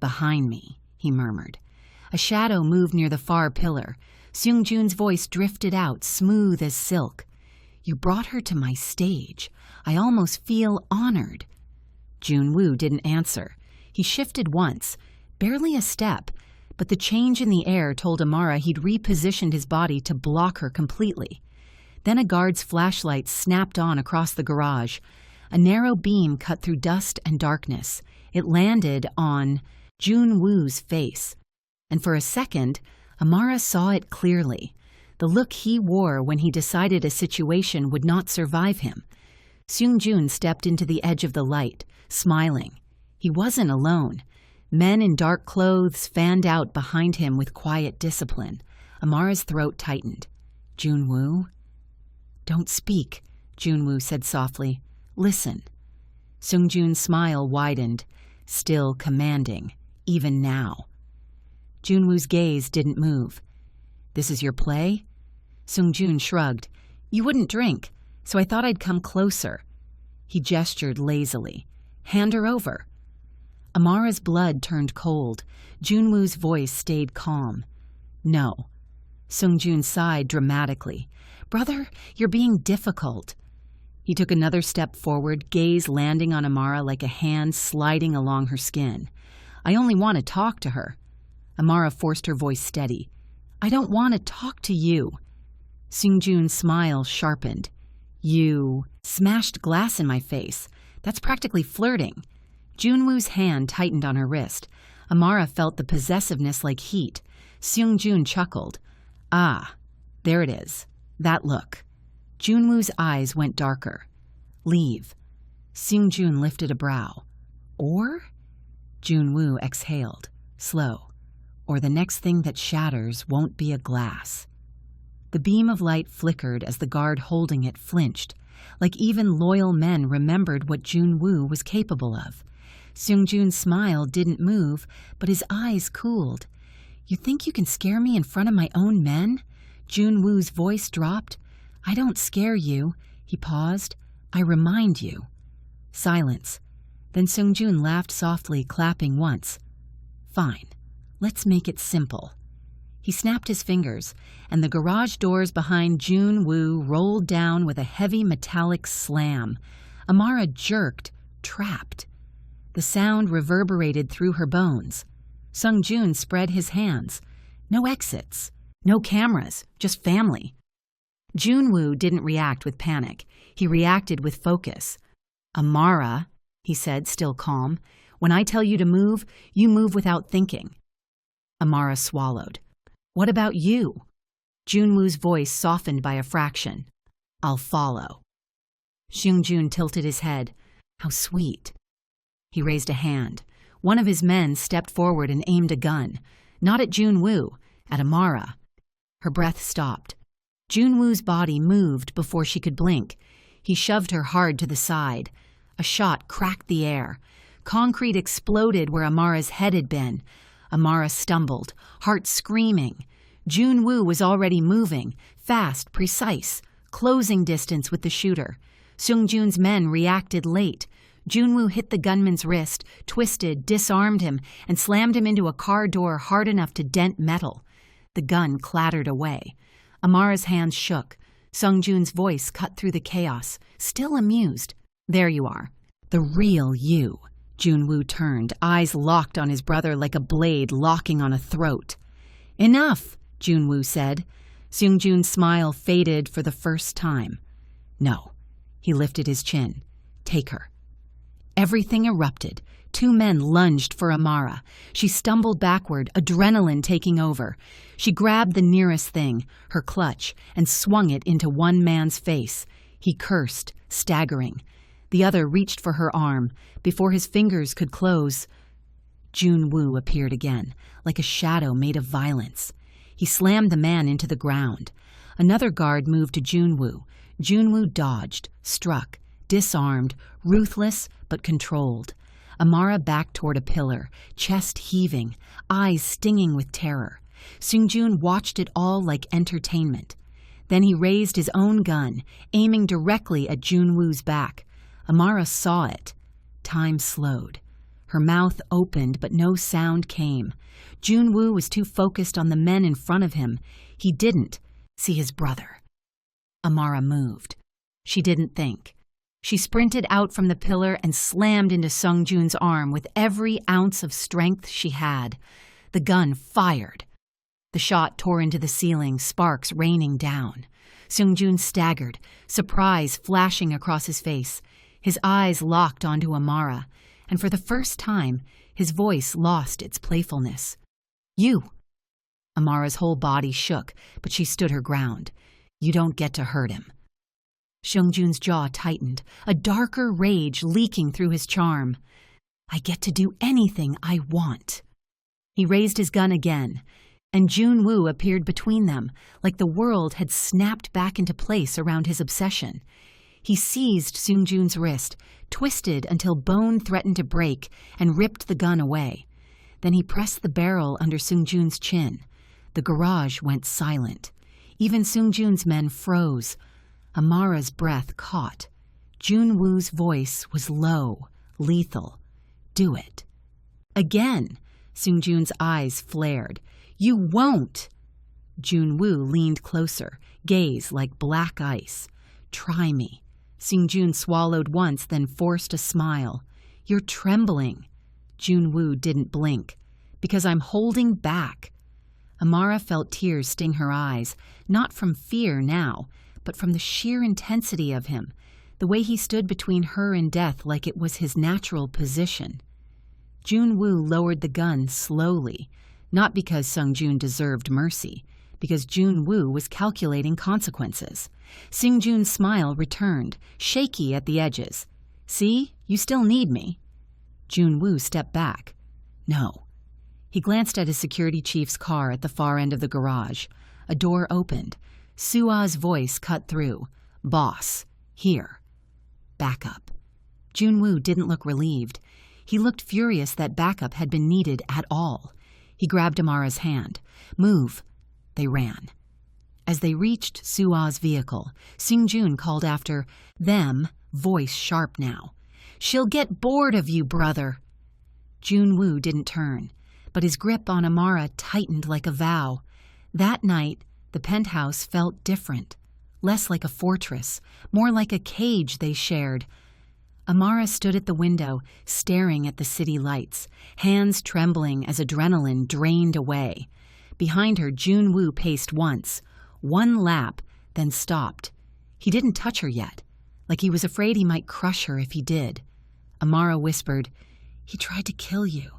"Behind me," he murmured. A shadow moved near the far pillar. Seung-jun's voice drifted out, smooth as silk. "You brought her to my stage. I almost feel honored." Jun-woo didn't answer. He shifted once, barely a step, but the change in the air told Amara he'd repositioned his body to block her completely. Then a guard's flashlight snapped on across the garage. A narrow beam cut through dust and darkness. It landed on Jun-woo's face. And for a second, Amara saw it clearly. The look he wore when he decided a situation would not survive him. Seung-jun stepped into the edge of the light, smiling. He wasn't alone. Men in dark clothes fanned out behind him with quiet discipline. Amara's throat tightened. "Jun-woo?" "Don't speak," Jun-woo said softly. "Listen." Seung-jun's smile widened, still commanding, even now. Jun-woo's gaze didn't move. "This is your play?" Seung-jun shrugged. "You wouldn't drink, so I thought I'd come closer." He gestured lazily. "Hand her over." Amara's blood turned cold. Jun-woo's voice stayed calm. "No." Seung-jun sighed dramatically. "Brother, you're being difficult." He took another step forward, gaze landing on Amara like a hand sliding along her skin. "I only want to talk to her." Amara forced her voice steady. "I don't want to talk to you." Seung-jun's smile sharpened. "You smashed glass in my face. That's practically flirting." Jun-woo's hand tightened on her wrist. Amara felt the possessiveness like heat. Seung-jun chuckled. "Ah, there it is. That look." Jun-woo's eyes went darker. "Leave." Seung-jun lifted a brow. "Or?" Jun-woo exhaled, slow. "Or the next thing that shatters won't be a glass." The beam of light flickered as the guard holding it flinched, like even loyal men remembered what Jun-woo was capable of. Seung-jun's smile didn't move, but his eyes cooled. "You think you can scare me in front of my own men?" Jun-woo's voice dropped. "I don't scare you." He paused. "I remind you." Silence. Then Seung-jun laughed softly, clapping once. "Fine. Let's make it simple." He snapped his fingers, and the garage doors behind Jun-woo rolled down with a heavy metallic slam. Amara jerked, trapped. The sound reverberated through her bones. Seung-jun spread his hands. No exits. No cameras. Just family. Jun-woo didn't react with panic. He reacted with focus. "Amara," he said, still calm, "when I tell you to move, you move without thinking." Amara swallowed. What about you? Junwoo's voice softened by a fraction. I'll follow. Seung-jun tilted his head. How sweet. He raised a hand. One of his men stepped forward and aimed a gun. Not at Junwoo, at Amara. Her breath stopped. Junwoo's body moved before she could blink. He shoved her hard to the side. A shot cracked the air. Concrete exploded where Amara's head had been. Amara stumbled, heart screaming. Junwoo was already moving, fast, precise, closing distance with the shooter. Seung-jun's men reacted late. Junwoo hit the gunman's wrist, twisted, disarmed him, and slammed him into a car door hard enough to dent metal. The gun clattered away. Amara's hands shook. Seung-jun's voice cut through the chaos, still amused. There you are. The real you. Junwoo turned, eyes locked on his brother like a blade locking on a throat. Enough, Junwoo said. Seung-jun's smile faded for the first time. No. He lifted his chin. Take her. Everything erupted. Two men lunged for Amara. She stumbled backward, adrenaline taking over. She grabbed the nearest thing, her clutch, and swung it into one man's face. He cursed, staggering. The other reached for her arm. Before his fingers could close, Junwoo appeared again, like a shadow made of violence. He slammed the man into the ground. Another guard moved to Junwoo. Junwoo dodged, struck, disarmed, ruthless but controlled. Amara backed toward a pillar, chest heaving, eyes stinging with terror. Seung-jun watched it all like entertainment. Then he raised his own gun, aiming directly at Junwoo's back. Amara saw it. Time slowed. Her mouth opened, but no sound came. Junwoo was too focused on the men in front of him. He didn't see his brother. Amara moved. She didn't think. She sprinted out from the pillar and slammed into Seung-jun's arm with every ounce of strength she had. The gun fired. The shot tore into the ceiling, sparks raining down. Seung-jun staggered, surprise flashing across his face. His eyes locked onto Amara, and for the first time, his voice lost its playfulness. You! Amara's whole body shook, but she stood her ground. You don't get to hurt him. Seung-jun's jaw tightened, a darker rage leaking through his charm. I get to do anything I want. He raised his gun again, and Junwoo appeared between them, like the world had snapped back into place around his obsession. He seized Seung-jun's wrist, twisted until bone threatened to break, and ripped the gun away. Then he pressed the barrel under Seung-jun's chin. The garage went silent. Even Seung-jun's men froze. Amara's breath caught. Junwoo's voice was low, lethal. Do it. Again, Seung-jun's eyes flared. You won't! Junwoo leaned closer, gaze like black ice. Try me. Seung-jun swallowed once, then forced a smile. You're trembling. Junwoo didn't blink. Because I'm holding back. Amara felt tears sting her eyes, not from fear now, but from the sheer intensity of him, the way he stood between her and death like it was his natural position. Junwoo lowered the gun slowly, not because Seung-jun deserved mercy, because Junwoo was calculating consequences. Seung-jun's smile returned, shaky at the edges. See, you still need me. Junwoo stepped back. No. He glanced at his security chief's car at the far end of the garage. A door opened. Sua's voice cut through. Boss, here. Backup. Junwoo didn't look relieved. He looked furious that backup had been needed at all. He grabbed Amara's hand. Move. They ran. As they reached Sua's vehicle, Seung-jun called after them, voice sharp now. She'll get bored of you, brother. Junwoo didn't turn, but his grip on Amara tightened like a vow. That night, the penthouse felt different, less like a fortress, more like a cage they shared. Amara stood at the window, staring at the city lights, hands trembling as adrenaline drained away. Behind her, Junwoo paced once, one lap, then stopped. He didn't touch her yet, like he was afraid he might crush her if he did. Amara whispered, He tried to kill you.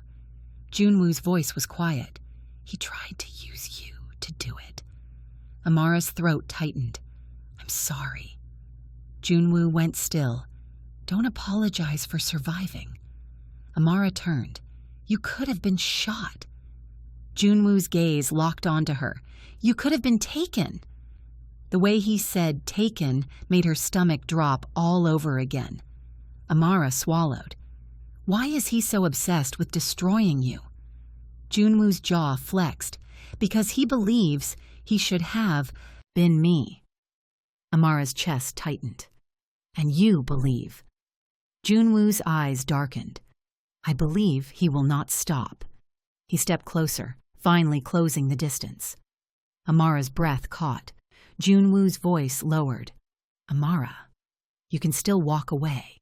Junwoo's voice was quiet. He tried to use you to do it. Amara's throat tightened. I'm sorry. Junwoo went still. Don't apologize for surviving. Amara turned. You could have been shot. Junwoo's gaze locked onto her. You could have been taken. The way he said taken made her stomach drop all over again. Amara swallowed. Why is he so obsessed with destroying you? Junwoo's jaw flexed. Because he believes he should have been me. Amara's chest tightened. And you believe. Junwoo's eyes darkened. I believe he will not stop. He stepped closer, finally closing the distance. Amara's breath caught. Junwoo's voice lowered. Amara, you can still walk away.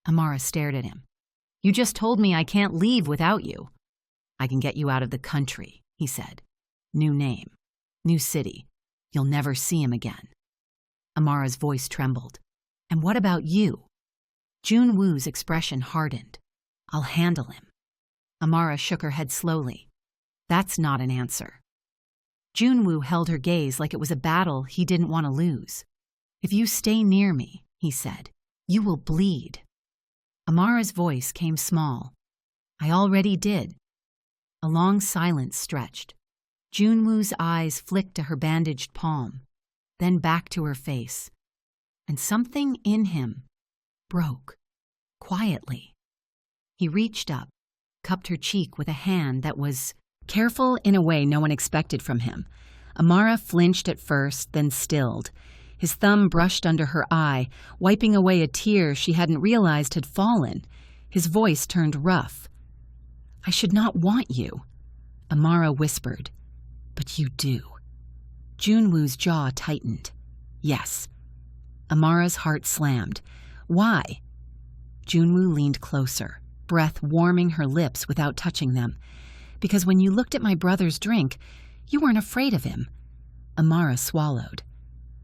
Amara stared at him. You just told me I can't leave without you. I can get you out of the country, he said. New name, new city. You'll never see him again. Amara's voice trembled. And what about you? Junwoo's expression hardened. I'll handle him. Amara shook her head slowly. That's not an answer. Junwoo held her gaze like it was a battle he didn't want to lose. If you stay near me, he said, you will bleed. Amara's voice came small. I already did. A long silence stretched. Junwoo's eyes flicked to her bandaged palm, then back to her face. And something in him broke, quietly. He reached up, cupped her cheek with a hand that was careful in a way no one expected from him. Amara flinched at first, then stilled. His thumb brushed under her eye, wiping away a tear she hadn't realized had fallen. His voice turned rough. I should not want you, Amara whispered. But you do. Junwoo's jaw tightened. Yes. Amara's heart slammed. Why? Junwoo leaned closer, breath warming her lips without touching them. Because when you looked at my brother's drink, you weren't afraid of him. Amara swallowed.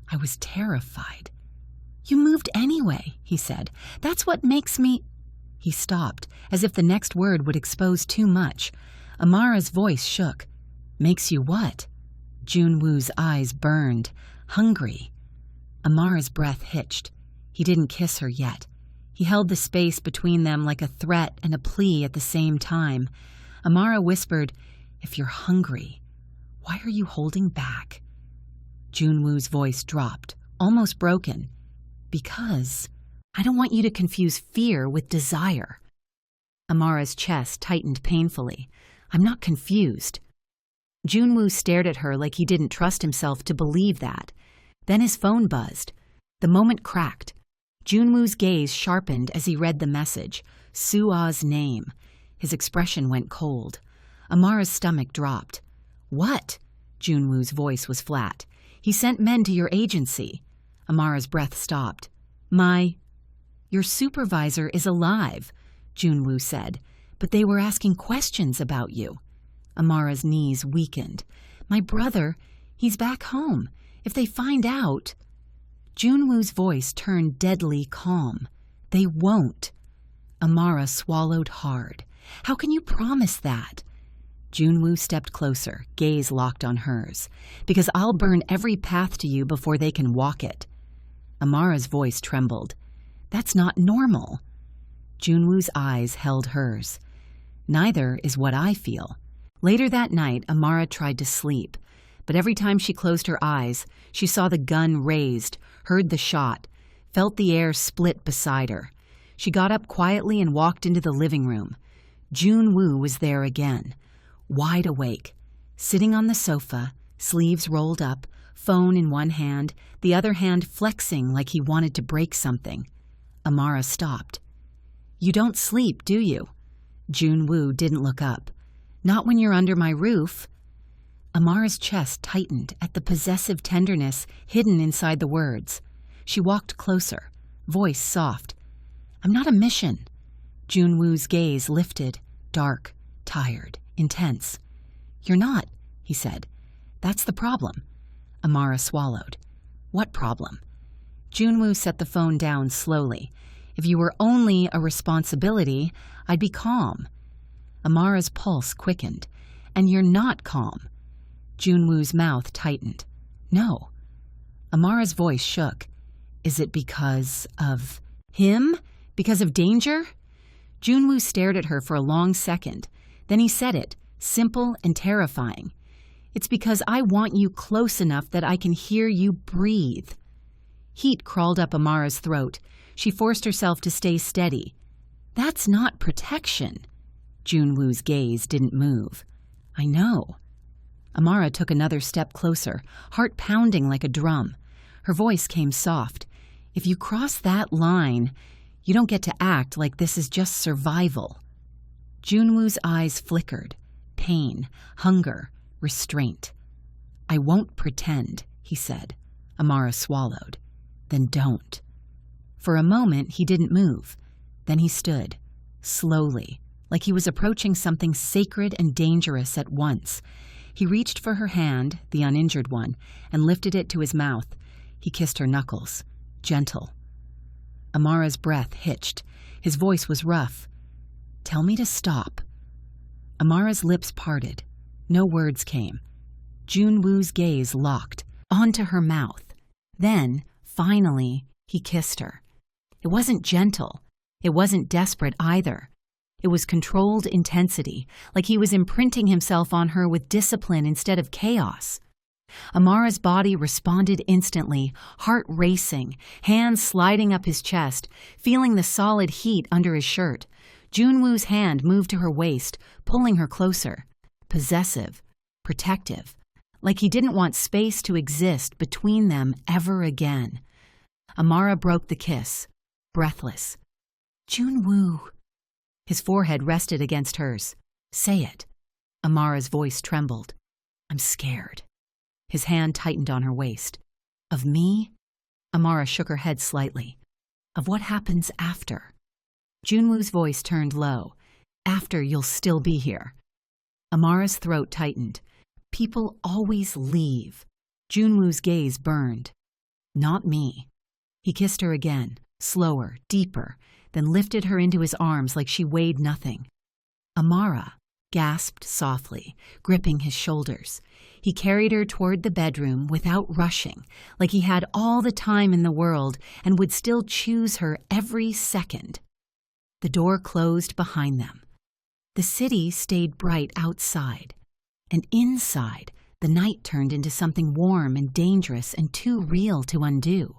I was terrified. You moved anyway, he said. That's what makes me... He stopped, as if the next word would expose too much. Amara's voice shook. Makes you what? Junwoo's eyes burned. Hungry. Amara's breath hitched. He didn't kiss her yet. He held the space between them like a threat and a plea at the same time. Amara whispered, If you're hungry, why are you holding back? Junwoo's voice dropped, almost broken. Because I don't want you to confuse fear with desire. Amara's chest tightened painfully. I'm not confused. Junwoo stared at her like he didn't trust himself to believe that. Then his phone buzzed. The moment cracked. Junwoo's gaze sharpened as he read the message. Sua's name. His expression went cold. Amara's stomach dropped. What? Junwoo's voice was flat. He sent men to your agency. Amara's breath stopped. Your supervisor is alive, Junwoo said, but they were asking questions about you. Amara's knees weakened. My brother, he's back home. If they find out... Junwoo's voice turned deadly calm. They won't. Amara swallowed hard. How can you promise that? Junwoo stepped closer, gaze locked on hers. Because I'll burn every path to you before they can walk it. Amara's voice trembled. That's not normal. Junwoo's eyes held hers. Neither is what I feel. Later that night, Amara tried to sleep, but every time she closed her eyes, she saw the gun raised, heard the shot, felt the air split beside her. She got up quietly and walked into the living room. Junwoo was there again, wide awake, sitting on the sofa, sleeves rolled up, phone in one hand, the other hand flexing like he wanted to break something. Amara stopped. You don't sleep, do you? Junwoo didn't look up. Not when you're under my roof. Amara's chest tightened at the possessive tenderness hidden inside the words. She walked closer, voice soft. I'm not a mission. Junwoo's gaze lifted, dark, tired, intense. You're not, he said. That's the problem. Amara swallowed. What problem? Junwoo set the phone down slowly. If you were only a responsibility, I'd be calm. Amara's pulse quickened. And you're not calm. Junwoo's mouth tightened. No. Amara's voice shook. Is it because of him? Because of danger? Junwoo stared at her for a long second. Then he said it, simple and terrifying. It's because I want you close enough that I can hear you breathe. Heat crawled up Amara's throat. She forced herself to stay steady. That's not protection. Junwoo's gaze didn't move. I know. Amara took another step closer, heart pounding like a drum. Her voice came soft. If you cross that line, you don't get to act like this is just survival. Junwoo's eyes flickered. Pain, hunger, restraint. I won't pretend, he said. Amara swallowed. Then don't. For a moment, he didn't move. Then he stood, slowly, like he was approaching something sacred and dangerous at once. He reached for her hand, the uninjured one, and lifted it to his mouth. He kissed her knuckles. Gentle. Amara's breath hitched. His voice was rough. Tell me to stop. Amara's lips parted. No words came. Junwoo's gaze locked, onto her mouth. Then, finally, he kissed her. It wasn't gentle. It wasn't desperate either. It was controlled intensity, like he was imprinting himself on her with discipline instead of chaos. Amara's body responded instantly, heart racing, hands sliding up his chest, feeling the solid heat under his shirt. Junwoo's hand moved to her waist, pulling her closer. Possessive, protective, like he didn't want space to exist between them ever again. Amara broke the kiss, breathless. Junwoo. His forehead rested against hers. Say it. Amara's voice trembled. I'm scared. His hand tightened on her waist. Of me? Amara shook her head slightly. Of what happens after? Junwoo's voice turned low. After you'll still be here. Amara's throat tightened. People always leave. Junwoo's gaze burned. Not me. He kissed her again, slower, deeper, then lifted her into his arms like she weighed nothing. Amara gasped softly, gripping his shoulders. He carried her toward the bedroom without rushing, like he had all the time in the world and would still choose her every second. The door closed behind them. The city stayed bright outside, and inside, the night turned into something warm and dangerous and too real to undo.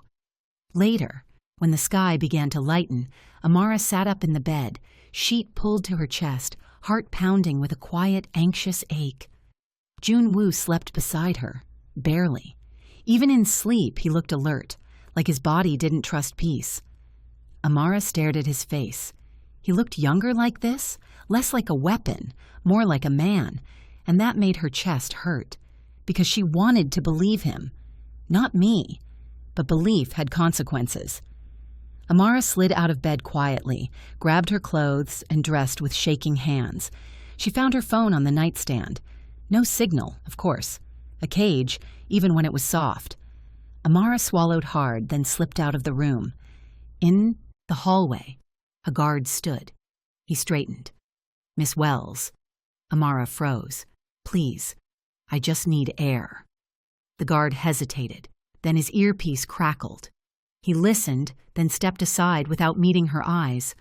Later, when the sky began to lighten, Amara sat up in the bed, sheet pulled to her chest, heart pounding with a quiet, anxious ache. Junwoo slept beside her, barely. Even in sleep, he looked alert, like his body didn't trust peace. Amara stared at his face. He looked younger like this, less like a weapon, more like a man, and that made her chest hurt, because she wanted to believe him. Not me, but belief had consequences. Amara slid out of bed quietly, grabbed her clothes, and dressed with shaking hands. She found her phone on the nightstand. No signal, of course. A cage, even when it was soft. Amara swallowed hard, then slipped out of the room. In the hallway, a guard stood. He straightened. Miss Wells. Amara froze. Please, I just need air. The guard hesitated. Then his earpiece crackled. He listened, then stepped aside without meeting her eyes.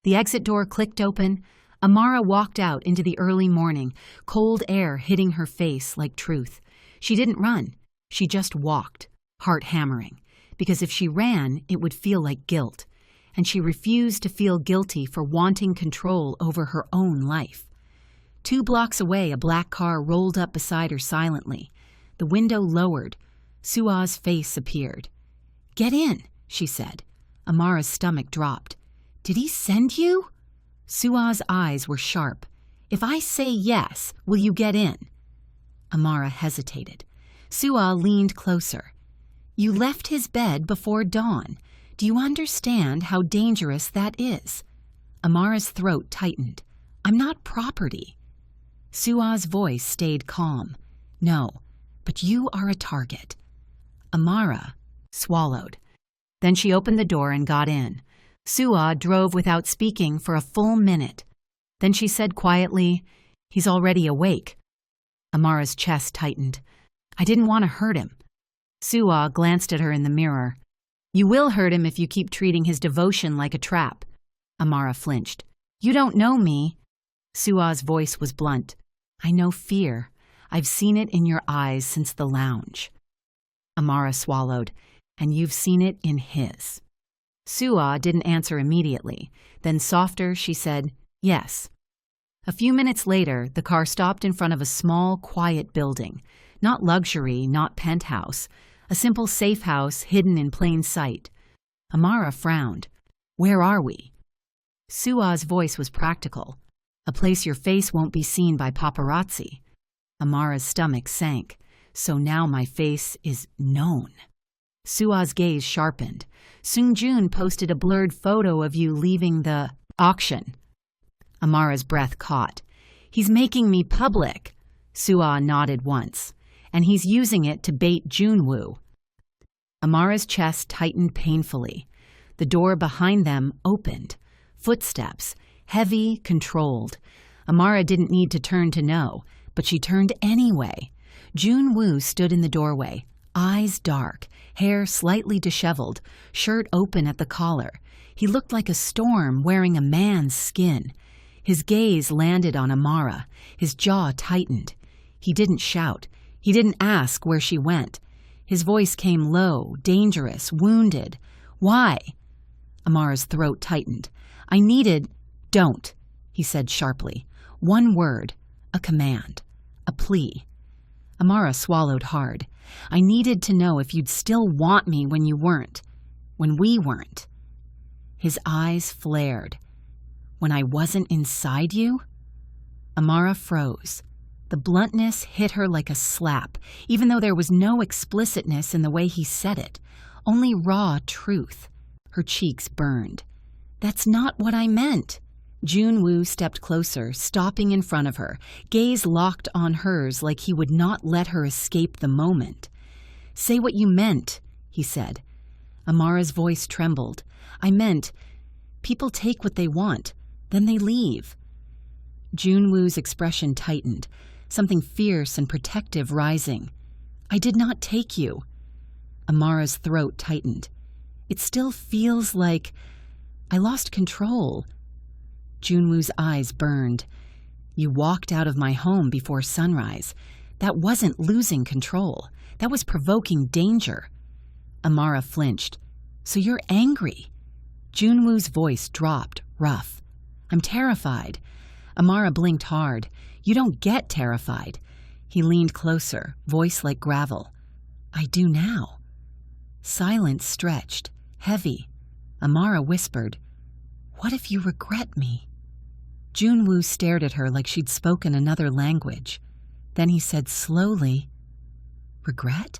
The exit door clicked open. Amara walked out into the early morning, cold air hitting her face like truth. She didn't run. She just walked, heart hammering, because if she ran, it would feel like guilt, and she refused to feel guilty for wanting control over her own life. 2 blocks away, a black car rolled up beside her silently. The window lowered. Sua's face appeared. Get in, she said. Amara's stomach dropped. Did he send you? Sua's eyes were sharp. If I say yes, will you get in? Amara hesitated. Sua leaned closer. You left his bed before dawn. Do you understand how dangerous that is? Amara's throat tightened. I'm not property. Sua's voice stayed calm. No, but you are a target. Amara swallowed. Then she opened the door and got in. Sua drove without speaking for a full minute. Then she said quietly, He's already awake. Amara's chest tightened. I didn't want to hurt him. Suah glanced at her in the mirror. You will hurt him if you keep treating his devotion like a trap. Amara flinched. You don't know me. Suah's voice was blunt. I know fear. I've seen it in your eyes since the lounge. Amara swallowed. And you've seen it in his. Suah didn't answer immediately. Then softer, she said, yes. A few minutes later, the car stopped in front of a small, quiet building. Not luxury, not penthouse. A simple safe house hidden in plain sight. Amara frowned. Where are we? Suah's voice was practical. A place your face won't be seen by paparazzi. Amara's stomach sank. So now my face is known. Suah's gaze sharpened. Seung-jun posted a blurred photo of you leaving the auction. Amara's breath caught. He's making me public. Suah nodded once. And he's using it to bait Junwoo. Amara's chest tightened painfully. The door behind them opened. Footsteps, heavy, controlled. Amara didn't need to turn to know, but she turned anyway. Junwoo stood in the doorway, eyes dark, hair slightly disheveled, shirt open at the collar. He looked like a storm wearing a man's skin. His gaze landed on Amara. His jaw tightened. He didn't shout. He didn't ask where she went. His voice came low, dangerous, wounded. Why? Amara's throat tightened. I needed... Don't, he said sharply. One word, a command, a plea. Amara swallowed hard. I needed to know if you'd still want me when you weren't. When we weren't. His eyes flared. When I wasn't inside you? Amara froze. The bluntness hit her like a slap, even though there was no explicitness in the way he said it, only raw truth. Her cheeks burned. That's not what I meant. Junwoo stepped closer, stopping in front of her, gaze locked on hers like he would not let her escape the moment. Say what you meant, he said. Amara's voice trembled. I meant, people take what they want, then they leave. Junwoo's expression tightened, something fierce and protective rising. I did not take you. Amara's throat tightened. It still feels like I lost control. Junwoo's eyes burned. You walked out of my home before sunrise. That wasn't losing control. That was provoking danger. Amara flinched. So you're angry. Junwoo's voice dropped, rough. I'm terrified. Amara blinked hard. You don't get terrified. He leaned closer, voice like gravel. I do now. Silence stretched, heavy. Amara whispered, What if you regret me? Junwoo stared at her like she'd spoken another language. Then he said slowly, Regret?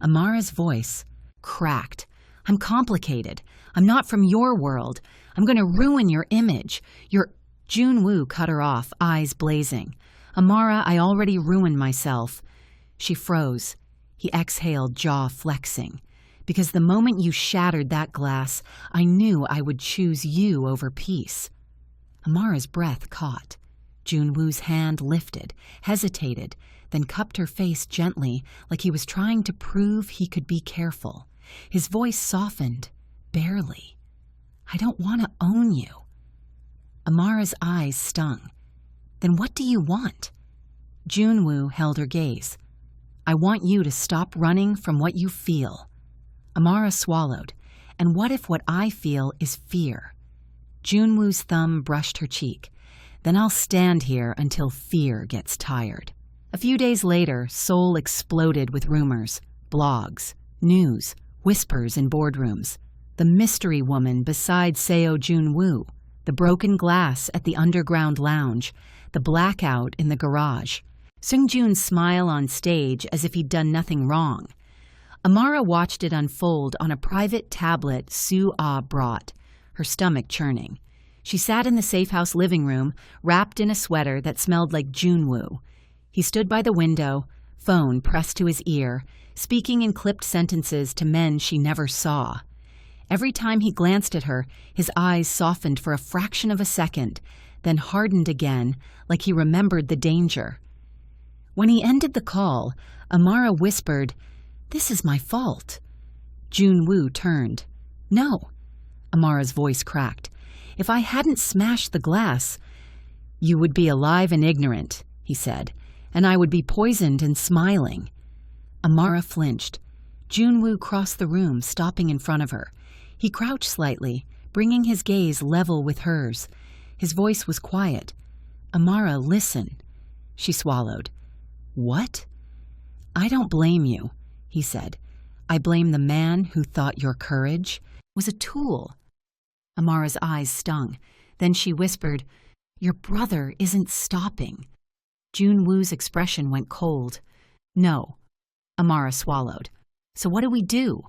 Amara's voice cracked. I'm complicated. I'm not from your world. I'm going to ruin your image. Junwoo cut her off, eyes blazing. Amara, I already ruined myself. She froze. He exhaled, jaw flexing. Because the moment you shattered that glass, I knew I would choose you over peace. Amara's breath caught. Junwoo's hand lifted, hesitated, then cupped her face gently like he was trying to prove he could be careful. His voice softened, barely. I don't want to own you. Amara's eyes stung. Then what do you want? Junwoo held her gaze. I want you to stop running from what you feel. Amara swallowed. And what if what I feel is fear? Junwoo's thumb brushed her cheek. Then I'll stand here until fear gets tired. A few days later, Seoul exploded with rumors, blogs, news, whispers in boardrooms. The mystery woman beside Seo Junwoo, the broken glass at the underground lounge, the blackout in the garage. Seung-jun's smile on stage as if he'd done nothing wrong. Amara watched it unfold on a private tablet Suah brought, her stomach churning. She sat in the safe house living room, wrapped in a sweater that smelled like Junwoo. He stood by the window, phone pressed to his ear, speaking in clipped sentences to men she never saw. Every time he glanced at her, his eyes softened for a fraction of a second, then hardened again, like he remembered the danger. When he ended the call, Amara whispered, "This is my fault." Jun-woo turned. "No." Amara's voice cracked. "If I hadn't smashed the glass, you would be alive and ignorant," he said, "and I would be poisoned and smiling." Amara flinched. Jun-woo crossed the room, stopping in front of her. He crouched slightly, bringing his gaze level with hers. His voice was quiet. "Amara, listen." She swallowed. "What?" "I don't blame you," he said. "I blame the man who thought your courage was a tool." Amara's eyes stung. Then she whispered, "Your brother isn't stopping." Jun-woo's expression went cold. "No." Amara swallowed. "So what do we do?"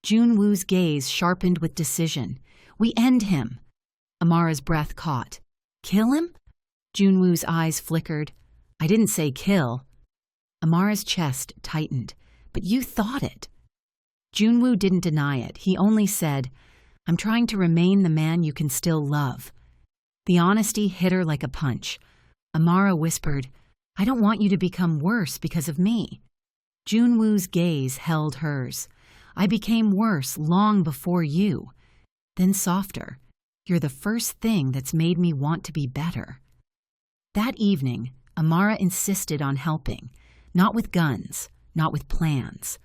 Jun-woo's gaze sharpened with decision. "We end him." Amara's breath caught. "Kill him?" Jun-woo's eyes flickered. "I didn't say kill." Amara's chest tightened. "But you thought it." Jun-woo didn't deny it. He only said, "I'm trying to remain the man you can still love." The honesty hit her like a punch. Amara whispered, "I don't want you to become worse because of me." Jun-woo's gaze held hers. "I became worse long before you." Then softer, "You're the first thing that's made me want to be better." That evening, Amara insisted on helping, not with guns, not with plans.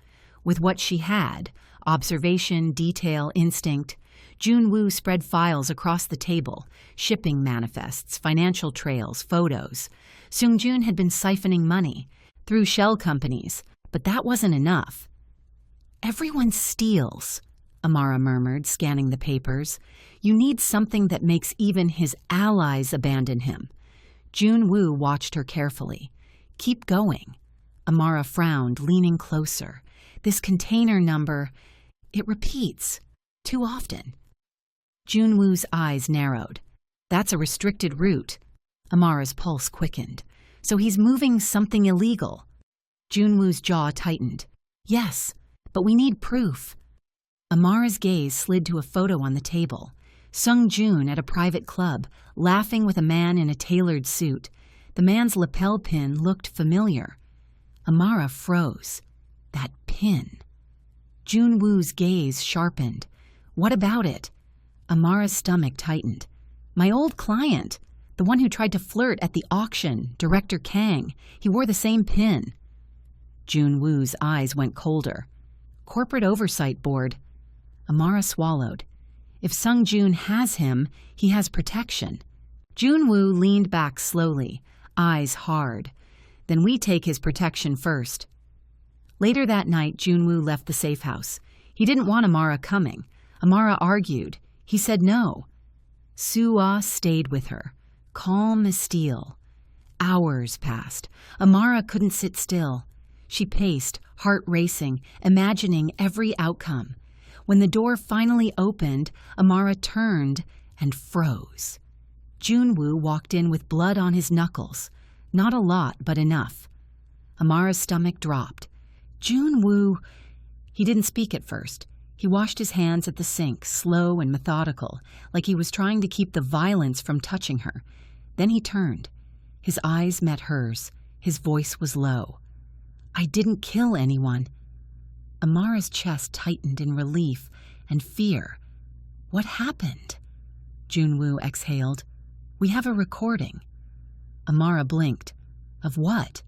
With what she had, observation, detail, instinct, Jun-woo spread files across the table, shipping manifests, financial trails, photos. Seung-jun had been siphoning money through shell companies, but that wasn't enough. "Everyone steals," Amara murmured, scanning the papers. "You need something that makes even his allies abandon him." Jun-woo watched her carefully. "Keep going." Amara frowned, leaning closer. "This container number, it repeats too often." Jun-woo's eyes narrowed. "That's a restricted route." Amara's pulse quickened. "So he's moving something illegal." Jun-woo's jaw tightened. "Yes, but we need proof." Amara's gaze slid to a photo on the table. Seung-jun at a private club, laughing with a man in a tailored suit. The man's lapel pin looked familiar. Amara froze. That pin. Jun-woo's gaze sharpened. "What about it?" Amara's stomach tightened. "My old client, the one who tried to flirt at the auction, Director Kang. He wore the same pin." Jun-woo's eyes went colder. "Corporate Oversight Board." Amara swallowed. "If Seung-jun has him, he has protection." Jun-woo leaned back slowly, eyes hard. "Then we take his protection first." Later that night, Jun-woo left the safe house. He didn't want Amara coming. Amara argued. He said no. Soo-ah stayed with her, calm as steel. Hours passed. Amara couldn't sit still. She paced, heart racing, imagining every outcome. When the door finally opened, Amara turned and froze. Jun-woo walked in with blood on his knuckles. Not a lot, but enough. Amara's stomach dropped. Jun-woo... He didn't speak at first. He washed his hands at the sink, slow and methodical, like he was trying to keep the violence from touching her. Then he turned. His eyes met hers. His voice was low. "I didn't kill anyone." Amara's chest tightened in relief and fear. "What happened?" Jun-woo exhaled. "We have a recording." Amara blinked. "Of what?"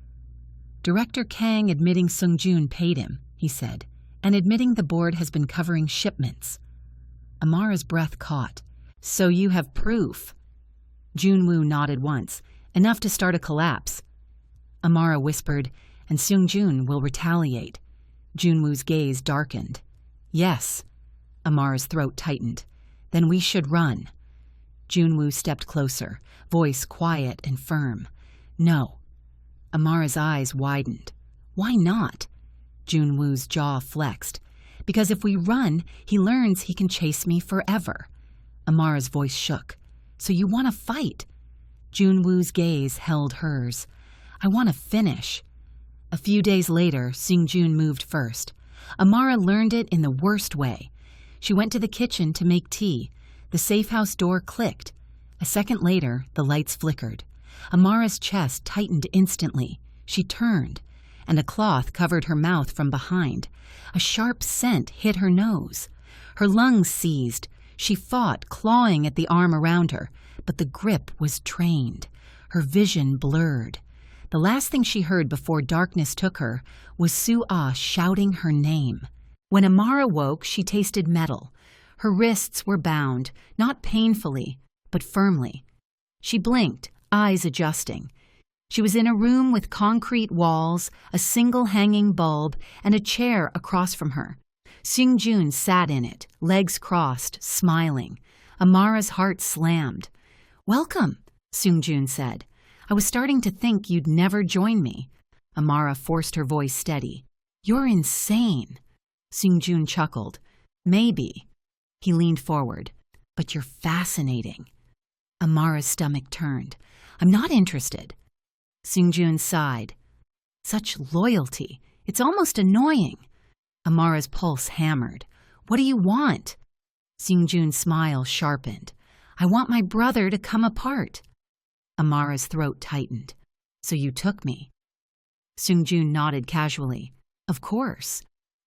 "Director Kang admitting Seung-jun paid him," he said, "and admitting the board has been covering shipments." Amara's breath caught. "So you have proof?" Jun-woo nodded once, enough to start a collapse. Amara whispered, "And Seung-jun will retaliate." Jun-woo's gaze darkened. "Yes." Amara's throat tightened. "Then we should run." Jun-woo stepped closer, voice quiet and firm. "No." Amara's eyes widened. "Why not?" Jun-woo's jaw flexed. "Because if we run, he learns he can chase me forever." Amara's voice shook. "So you want to fight?" Jun-woo's gaze held hers. "I want to finish." A few days later, Seung-jun moved first. Amara learned it in the worst way. She went to the kitchen to make tea. The safe house door clicked. A second later, the lights flickered. Amara's chest tightened instantly. She turned, and a cloth covered her mouth from behind. A sharp scent hit her nose. Her lungs seized. She fought, clawing at the arm around her, but the grip was trained. Her vision blurred. The last thing she heard before darkness took her was Soo-ah shouting her name. When Amara woke, she tasted metal. Her wrists were bound, not painfully, but firmly. She blinked, eyes adjusting. She was in a room with concrete walls, a single hanging bulb, and a chair across from her. Seung-joon sat in it, legs crossed, smiling. Amara's heart slammed. "Welcome," Seung-joon said. "I was starting to think you'd never join me." Amara forced her voice steady. "You're insane." Seung-joon chuckled. "Maybe." He leaned forward. "But you're fascinating." Amara's stomach turned. "I'm not interested." Seung-joon sighed. "Such loyalty. It's almost annoying." Amara's pulse hammered. "What do you want?" Seung-joon's smile sharpened. "I want my brother to come apart." Amara's throat tightened. "So you took me?" Seung-joon nodded casually. "Of course."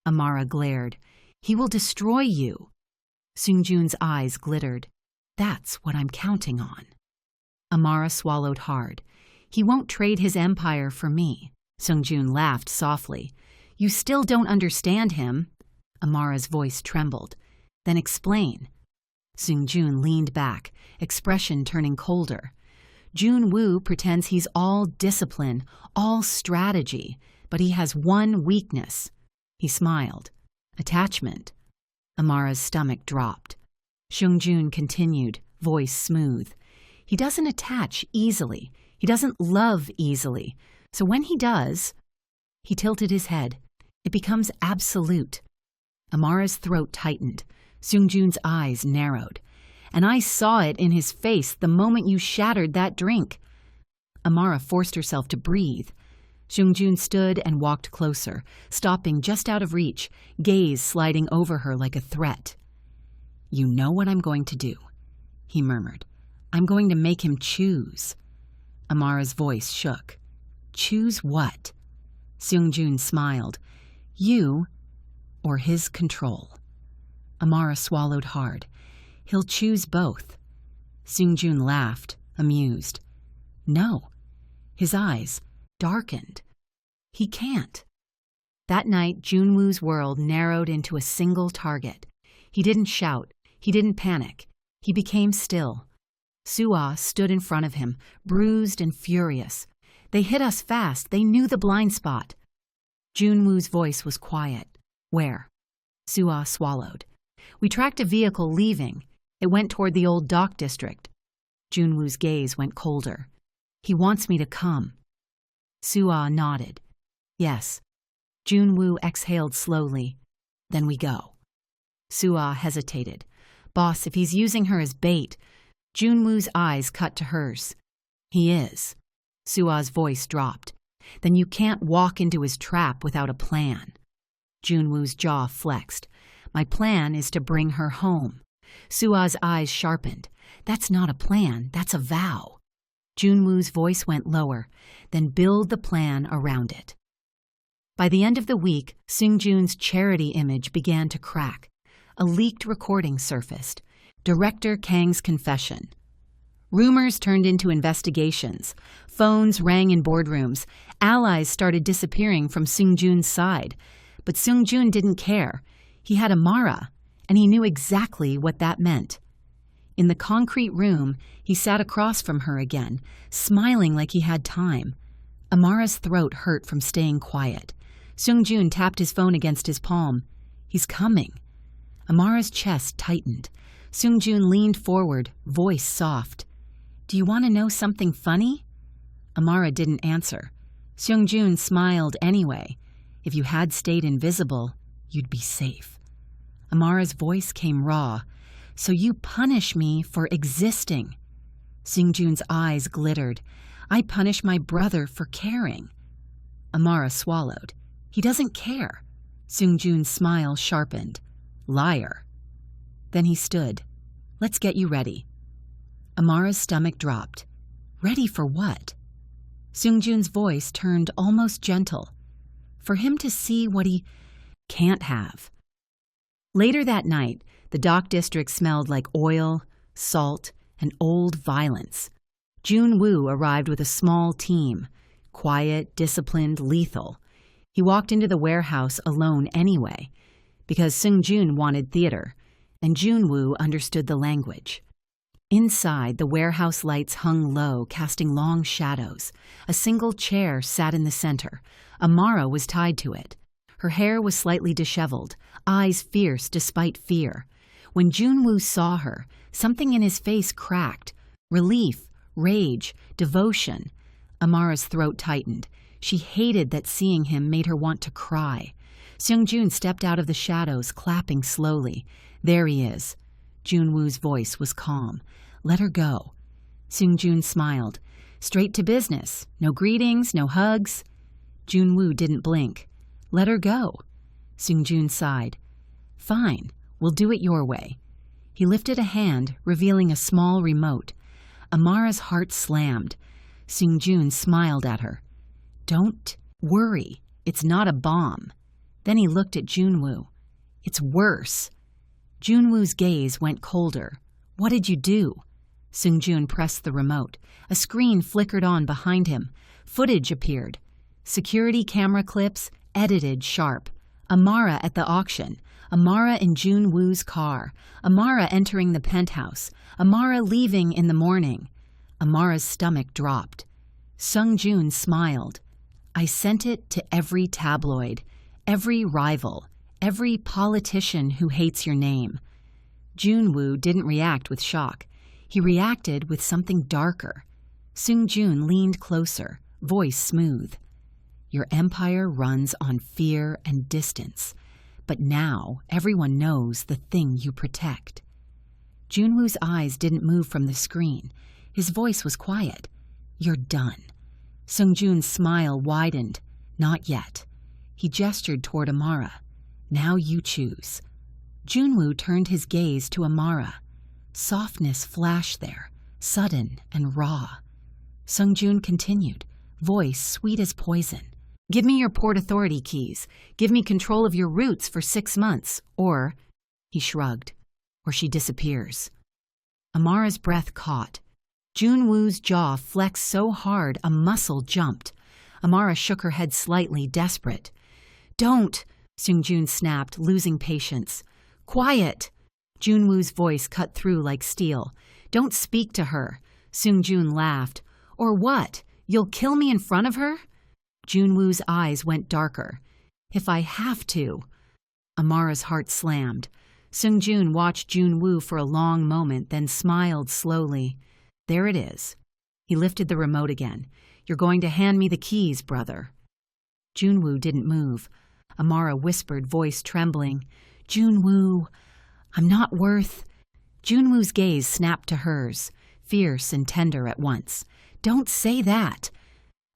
Amara glared. "He will destroy you." Seung-joon's eyes glittered. "That's what I'm counting on." Amara swallowed hard. "He won't trade his empire for me." Seung-joon laughed softly. "You still don't understand him." Amara's voice trembled. "Then explain." Seung-joon leaned back, expression turning colder. "Jun-woo pretends he's all discipline, all strategy, but he has one weakness." He smiled. "Attachment." Amara's stomach dropped. Seung-joon continued, voice smooth. "He doesn't attach easily. He doesn't love easily. So when he does—" He tilted his head. "It becomes absolute." Amara's throat tightened. Seung-joon's eyes narrowed. "And I saw it in his face the moment you shattered that drink." Amara forced herself to breathe. Seung-joon stood and walked closer, stopping just out of reach, gaze sliding over her like a threat. "You know what I'm going to do," he murmured. "I'm going to make him choose." Amara's voice shook. "Choose what?" Seung-joon smiled. "You or his control." Amara swallowed hard. "He'll choose both." Seung-joon laughed, amused. "No." His eyes darkened. "He can't." That night, Jun-woo's world narrowed into a single target. He didn't shout. He didn't panic. He became still. Soo-ah stood in front of him, bruised and furious. "They hit us fast. They knew the blind spot." Jun-woo's voice was quiet. "Where?" Soo-ah swallowed. "We tracked a vehicle leaving. It went toward the old dock district." Jun-woo's gaze went colder. "He wants me to come." Soo-ah nodded. "Yes." Jun-woo exhaled slowly. "Then we go." Soo-ah hesitated. "Boss, if he's using her as bait—" Jun-woo's eyes cut to hers. "He is." Soo-ah's voice dropped. "Then you can't walk into his trap without a plan." Jun-woo's jaw flexed. "My plan is to bring her home." Soo-ah's eyes sharpened. "That's not a plan, that's a vow." Jun-woo's voice went lower. "Then build the plan around it." By the end of the week, Seung-joon's charity image began to crack. A leaked recording surfaced. Director Kang's confession. Rumors turned into investigations. Phones rang in boardrooms. Allies started disappearing from Seung-joon's side. But Seung-joon didn't care. He had Amara, and he knew exactly what that meant. In the concrete room, he sat across from her again, smiling like he had time. Amara's throat hurt from staying quiet. Seung-joon tapped his phone against his palm. "He's coming." Amara's chest tightened. Seung-joon leaned forward, voice soft. "Do you want to know something funny?" Amara didn't answer. Seung-joon smiled anyway. "If you had stayed invisible, you'd be safe." Amara's voice came raw. "So you punish me for existing." Seung-joon's eyes glittered. "I punish my brother for caring." Amara swallowed. "He doesn't care." Seung-joon's smile sharpened. "Liar." Then he stood. "Let's get you ready." Amara's stomach dropped. "Ready for what?" Seung-jun's voice turned almost gentle. For him to see what he can't have. Later that night, the dock district smelled like oil, salt, and old violence. Jun-woo arrived with a small team, quiet, disciplined, lethal. He walked into the warehouse alone anyway, because Seung-jun wanted theater, and Jun-woo understood the language. Inside, the warehouse lights hung low, casting long shadows. A single chair sat in the center. Amara was tied to it. Her hair was slightly disheveled, eyes fierce despite fear. When Jun-woo saw her, something in his face cracked. Relief, rage, devotion. Amara's throat tightened. She hated that seeing him made her want to cry. Seung-jun stepped out of the shadows, clapping slowly. There he is. Jun-woo's voice was calm. Let her go. Seung-jun smiled. Straight to business. No greetings, no hugs. Jun-woo didn't blink. Let her go. Seung-jun sighed. Fine, we'll do it your way. He lifted a hand, revealing a small remote. Amara's heart slammed. Seung-jun smiled at her. Don't worry, it's not a bomb. Then he looked at Jun-woo. It's worse. Jun-woo's gaze went colder. What did you do? Seung-jun pressed the remote. A screen flickered on behind him. Footage appeared. Security camera clips, edited sharp. Amara at the auction. Amara in Jun-woo's car. Amara entering the penthouse. Amara leaving in the morning. Amara's stomach dropped. Seung-jun smiled. I sent it to every tabloid, every rival, every politician who hates your name. Jun-woo didn't react with shock. He reacted with something darker. Seung-jun leaned closer, voice smooth. Your empire runs on fear and distance, but now everyone knows the thing you protect. Jun-woo's eyes didn't move from the screen. His voice was quiet. You're done. Seung-jun's smile widened. Not yet. He gestured toward Amara. Now you choose. Jun-woo turned his gaze to Amara. Softness flashed there, sudden and raw. Seung-jun continued, voice sweet as poison. Give me your Port Authority keys. Give me control of your routes for 6 months. Or, he shrugged, or she disappears. Amara's breath caught. Jun-woo's jaw flexed so hard a muscle jumped. Amara shook her head slightly, desperate. Don't, Seung-jun snapped, losing patience. Quiet! Jun-woo's voice cut through like steel. Don't speak to her. Seung-jun laughed. Or what? You'll kill me in front of her? Jun-woo's eyes went darker. If I have to. Amara's heart slammed. Seung-jun watched Jun-woo for a long moment, then smiled slowly. There it is. He lifted the remote again. You're going to hand me the keys, brother. Jun-woo didn't move. Amara whispered, voice trembling. Jun-woo, I'm not worth... Jun-woo's gaze snapped to hers, fierce and tender at once. Don't say that.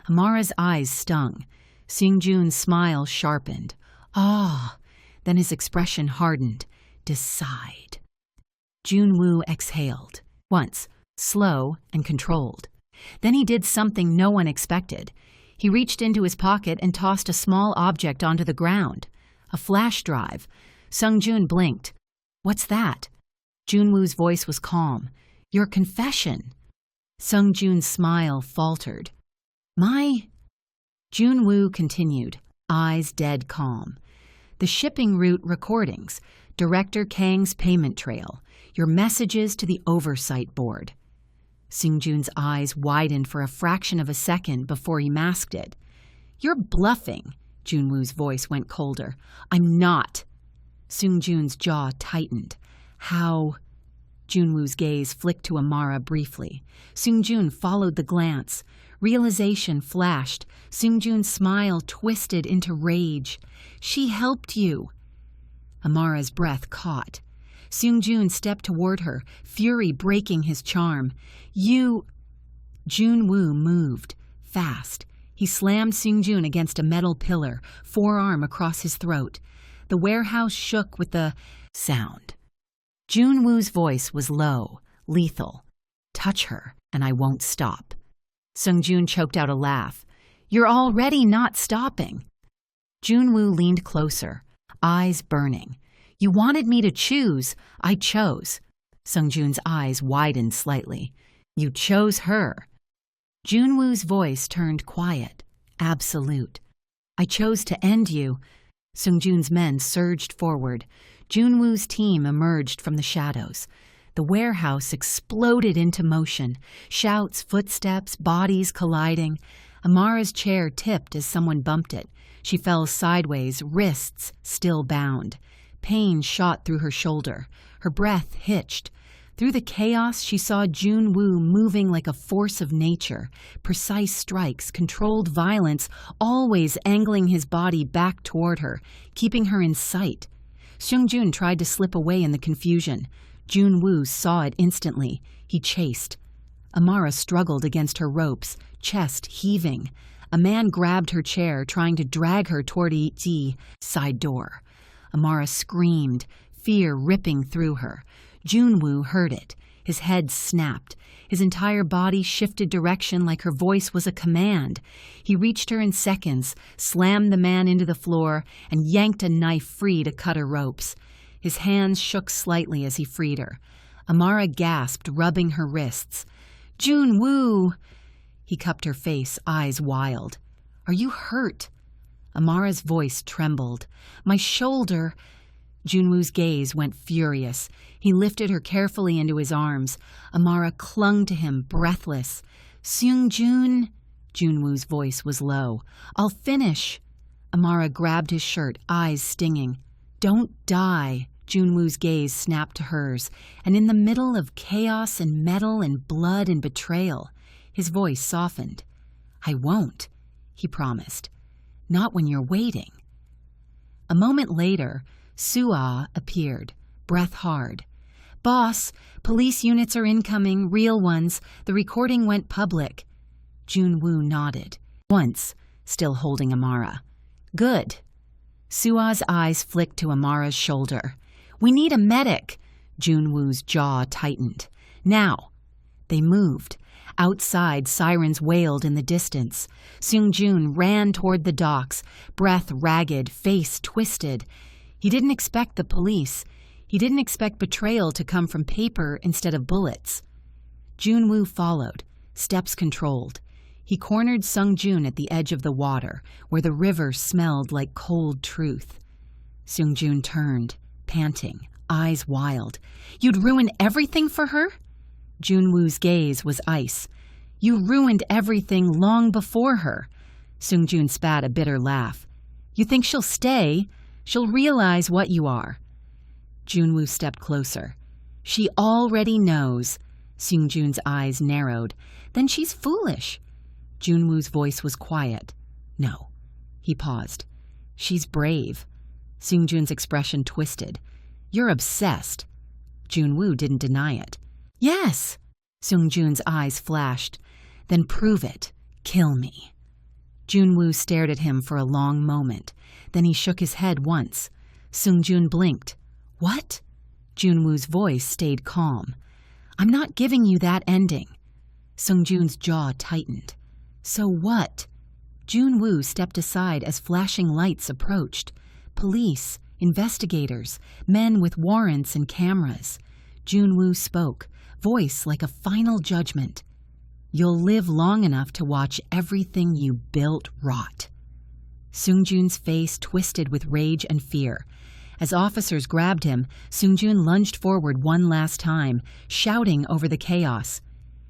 Amara's eyes stung. Seung-jun's smile sharpened. Ah, then his expression hardened. Decide. Jun-woo exhaled. Once, slow and controlled. Then he did something no one expected. He reached into his pocket and tossed a small object onto the ground. A flash drive. Seung-jun blinked. What's that? Jun-woo's voice was calm. Your confession. Seung-jun's smile faltered. My... Jun-woo continued, eyes dead calm. The shipping route recordings, Director Kang's payment trail, your messages to the oversight board. Seung-jun's eyes widened for a fraction of a second before he masked it. You're bluffing. Jun-woo's voice went colder. I'm not. Seung-jun's jaw tightened. How? Jun-woo's gaze flicked to Amara briefly. Seung-jun followed the glance. Realization flashed. Seung-jun's smile twisted into rage. She helped you. Amara's breath caught. Seung-jun stepped toward her, fury breaking his charm. You... Jun-woo moved, fast. He slammed Seung-jun against a metal pillar, forearm across his throat. The warehouse shook with the sound. Jun-woo's voice was low, lethal. Touch her, and I won't stop. Seung-Jun choked out a laugh. "You're already not stopping." Junwoo leaned closer, eyes burning. "You wanted me to choose. I chose." Seung-Jun's eyes widened slightly. "You chose her." Junwoo's voice turned quiet, absolute. "I chose to end you." Seung-Jun's men surged forward. Junwoo's team emerged from the shadows. The warehouse exploded into motion. Shouts, footsteps, bodies colliding. Amara's chair tipped as someone bumped it. She fell sideways, wrists still bound. Pain shot through her shoulder. Her breath hitched. Through the chaos, she saw Junwoo moving like a force of nature. Precise strikes, controlled violence, always angling his body back toward her, keeping her in sight. Seung-Jun tried to slip away in the confusion. Junwoo saw it instantly. He chased. Amara struggled against her ropes, chest heaving. A man grabbed her chair, trying to drag her toward the side door. Amara screamed, fear ripping through her. Junwoo heard it. His head snapped. His entire body shifted direction like her voice was a command. He reached her in seconds, slammed the man into the floor, and yanked a knife free to cut her ropes. His hands shook slightly as he freed her. Amara gasped, rubbing her wrists. "Junwoo!" He cupped her face, eyes wild. "Are you hurt?" Amara's voice trembled. "My shoulder." Junwoo's gaze went furious. He lifted her carefully into his arms. Amara clung to him, breathless. "Seung-Jun?" Junwoo's voice was low. "I'll finish." Amara grabbed his shirt, eyes stinging. "Don't die." Junwoo's gaze snapped to hers, and in the middle of chaos and metal and blood and betrayal, his voice softened. "I won't," he promised. "Not when you're waiting." A moment later, Sua appeared, breath hard. "Boss, police units are incoming, real ones. The recording went public." Junwoo nodded, once, still holding Amara. "Good." Sua's eyes flicked to Amara's shoulder. "We need a medic." Junwoo's jaw tightened. "Now." They moved. Outside, sirens wailed in the distance. Seung-Jun ran toward the docks, breath ragged, face twisted. He didn't expect the police. He didn't expect betrayal to come from paper instead of bullets. Junwoo followed, steps controlled. He cornered Seung-Jun at the edge of the water, where the river smelled like cold truth. Seung-Jun turned, panting, eyes wild. "You'd ruin everything for her?" Junwoo's gaze was ice. "You ruined everything long before her." Seung-Jun spat a bitter laugh. "You think she'll stay? She'll realize what you are." Junwoo stepped closer. "She already knows." Seung-Jun's eyes narrowed. "Then she's foolish." Junwoo's voice was quiet. "No." He paused. "She's brave." Seung-Jun's expression twisted. "You're obsessed." Junwoo didn't deny it. "Yes." Seung-Jun's eyes flashed. "Then prove it. Kill me." Junwoo stared at him for a long moment. Then he shook his head once. Seung-Jun blinked. "What?" Junwoo's voice stayed calm. "I'm not giving you that ending." Seung-Jun's jaw tightened. "So what?" Junwoo stepped aside as flashing lights approached. Police, investigators, men with warrants and cameras. Junwoo spoke, voice like a final judgment. "You'll live long enough to watch everything you built rot." Seung-Jun's face twisted with rage and fear. As officers grabbed him, Seung-Jun lunged forward one last time, shouting over the chaos.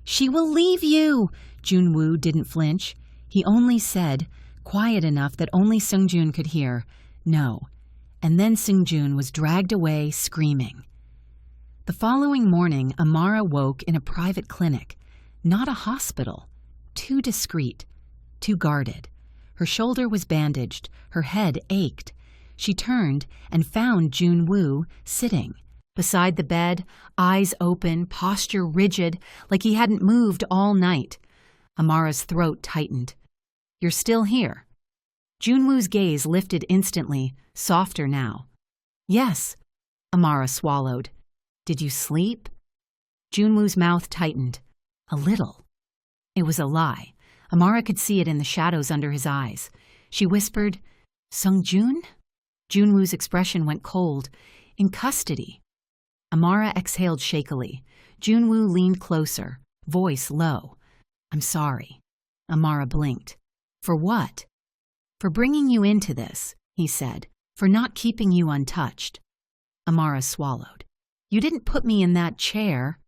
"She will leave you!" Junwoo didn't flinch. He only said, quiet enough that only Seung-Jun could hear, "No." And then Seung-Jun was dragged away, screaming. The following morning, Amara woke in a private clinic. Not a hospital. Too discreet. Too guarded. Her shoulder was bandaged. Her head ached. She turned and found Junwoo sitting. Beside the bed, eyes open, posture rigid, like he hadn't moved all night. Amara's throat tightened. "You're still here." Junwoo's gaze lifted instantly, softer now. "Yes." Amara swallowed. "Did you sleep?" Junwoo's mouth tightened. "A little." It was a lie. Amara could see it in the shadows under his eyes. She whispered, "Sung-jun?" Junwoo's expression went cold. "In custody." Amara exhaled shakily. Junwoo leaned closer, voice low. "I'm sorry." Amara blinked. "For what?" "For bringing you into this," he said. "For not keeping you untouched." Amara swallowed. "You didn't put me in that chair."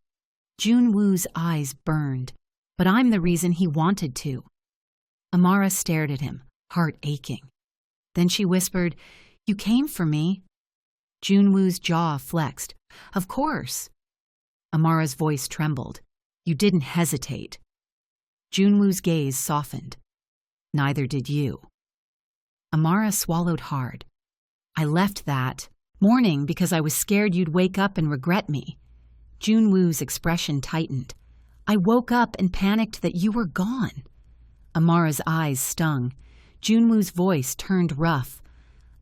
Junwoo's eyes burned. "But I'm the reason he wanted to." Amara stared at him, heart aching. Then she whispered, "You came for me." Junwoo's jaw flexed. "Of course." Amara's voice trembled. "You didn't hesitate." Junwoo's gaze softened. "Neither did you." Amara swallowed hard. "I left that morning because I was scared you'd wake up and regret me." Junwoo's expression tightened. "I woke up and panicked that you were gone." Amara's eyes stung. Junwoo's voice turned rough.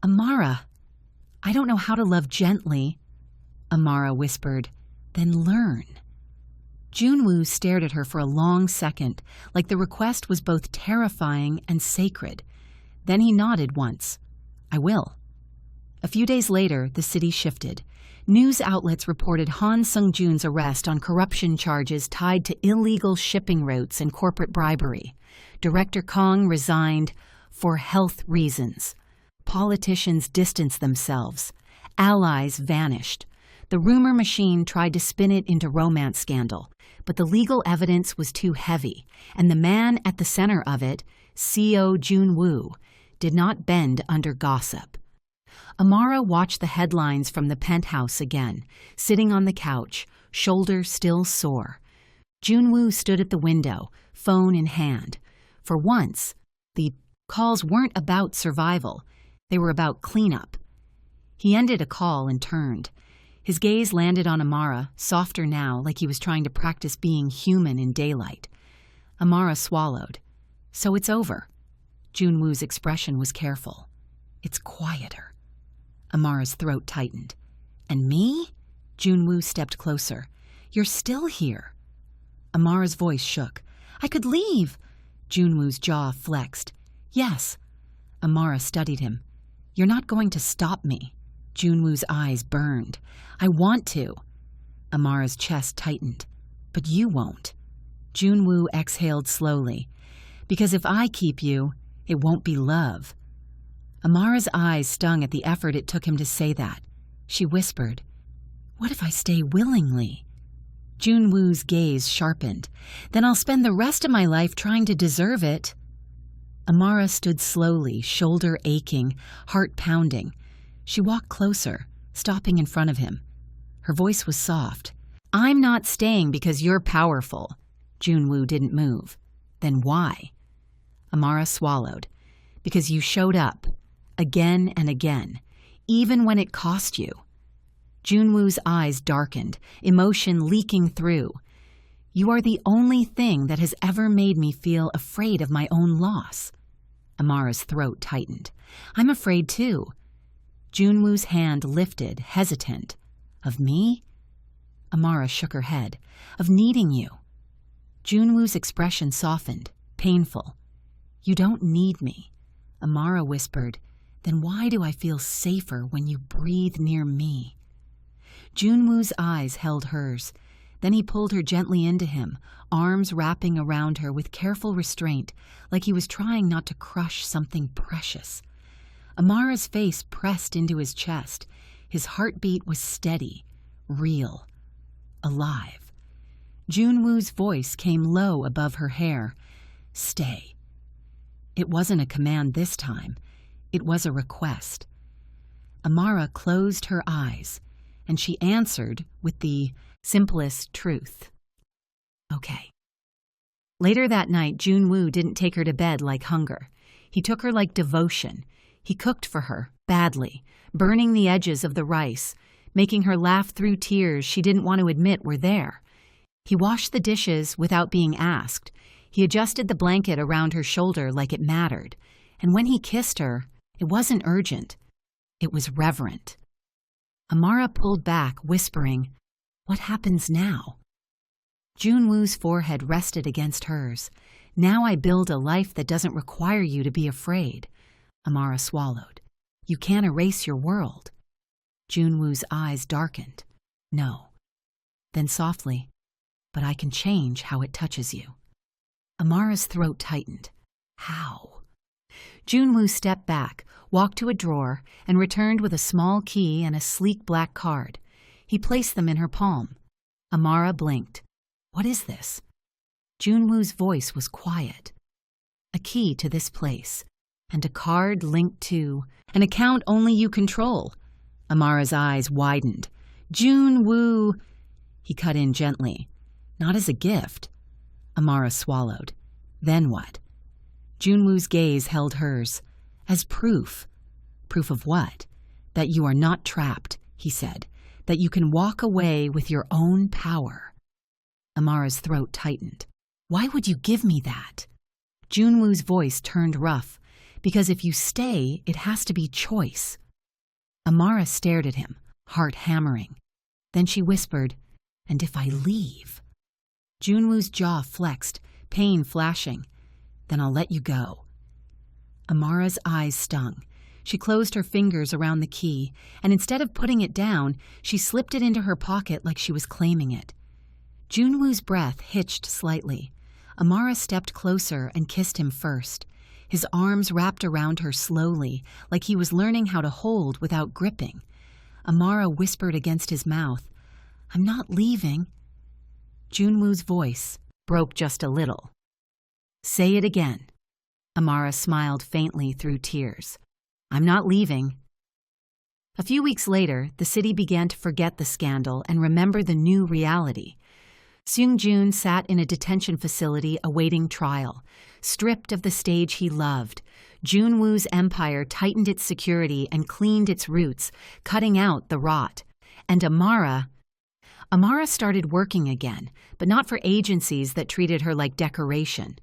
"Amara, I don't know how to love gently." Amara whispered, "Then learn." Junwoo stared at her for a long second, like the request was both terrifying and sacred. Then he nodded once. "I will." A few days later, the city shifted. News outlets reported Han Sung-jun's arrest on corruption charges tied to illegal shipping routes and corporate bribery. Director Kong resigned for health reasons. Politicians distanced themselves. Allies vanished. The rumor machine tried to spin it into romance scandal, but the legal evidence was too heavy, and the man at the center of it, Seo Junwoo, did not bend under gossip. Amara watched the headlines from the penthouse again, sitting on the couch, shoulder still sore. Junwoo stood at the window, phone in hand. For once, the calls weren't about survival. They were about cleanup. He ended a call and turned. His gaze landed on Amara, softer now, like he was trying to practice being human in daylight. Amara swallowed. "So it's over." Junwoo's expression was careful. "It's quieter." Amara's throat tightened. "And me?" Junwoo stepped closer. "You're still here." Amara's voice shook. "I could leave." Junwoo's jaw flexed. "Yes." Amara studied him. "You're not going to stop me." Junwoo's eyes burned. "I want to." Amara's chest tightened. "But you won't." Junwoo exhaled slowly. "Because if I keep you, it won't be love." Amara's eyes stung at the effort it took him to say that. She whispered, "What if I stay willingly?" Junwoo's gaze sharpened. "Then I'll spend the rest of my life trying to deserve it." Amara stood slowly, shoulder aching, heart pounding. She walked closer, stopping in front of him. Her voice was soft. "I'm not staying because you're powerful." Junwoo didn't move. "Then why?" Amara swallowed. "Because you showed up. Again and again. Even when it cost you." Junwoo's eyes darkened, emotion leaking through. "You are the only thing that has ever made me feel afraid of my own loss." Amara's throat tightened. "I'm afraid too." Junwoo's hand lifted, hesitant. "Of me?" Amara shook her head. "Of needing you." Junwoo's expression softened, painful. "You don't need me." Amara whispered, "Then why do I feel safer when you breathe near me?" Junwoo's eyes held hers. Then he pulled her gently into him, arms wrapping around her with careful restraint, like he was trying not to crush something precious. Amara's face pressed into his chest. His heartbeat was steady, real, alive. Junwoo's voice came low above her hair. "Stay." It wasn't a command this time. It was a request. Amara closed her eyes, and she answered with the simplest truth. "Okay." Later that night, Junwoo didn't take her to bed like hunger. He took her like devotion. He cooked for her, badly, burning the edges of the rice, making her laugh through tears she didn't want to admit were there. He washed the dishes without being asked. He adjusted the blanket around her shoulder like it mattered. And when he kissed her, it wasn't urgent. It was reverent. Amara pulled back, whispering, "What happens now?" Junwoo's forehead rested against hers. Now I build a life that doesn't require you to be afraid. Amara swallowed. You can't erase your world. Junwoo's eyes darkened. No. Then softly, but I can change how it touches you. Amara's throat tightened. How? Junwoo stepped back, walked to a drawer, and returned with a small key and a sleek black card. He placed them in her palm. Amara blinked. What is this? Junwoo's voice was quiet. A key to this place, and a card linked to an account only you control. Amara's eyes widened. Junwoo! He cut in gently. Not as a gift. Amara swallowed. Then what? Junwoo's gaze held hers. As proof. Proof of what? That you are not trapped, he said. That you can walk away with your own power. Amara's throat tightened. Why would you give me that? Junwoo's voice turned rough. Because if you stay, it has to be choice. Amara stared at him, heart hammering. Then she whispered, and if I leave? Junwoo's jaw flexed, pain flashing. Then I'll let you go. Amara's eyes stung. She closed her fingers around the key, and instead of putting it down, she slipped it into her pocket like she was claiming it. Junwoo's breath hitched slightly. Amara stepped closer and kissed him first. His arms wrapped around her slowly, like he was learning how to hold without gripping. Amara whispered against his mouth, I'm not leaving. Junwoo's voice broke just a little. Say it again. Amara smiled faintly through tears. I'm not leaving. A few weeks later, the city began to forget the scandal and remember the new reality. Seung-joon sat in a detention facility awaiting trial, stripped of the stage he loved. Junwoo's empire tightened its security and cleaned its roots, cutting out the rot. And Amara started working again, but not for agencies that treated her like decoration.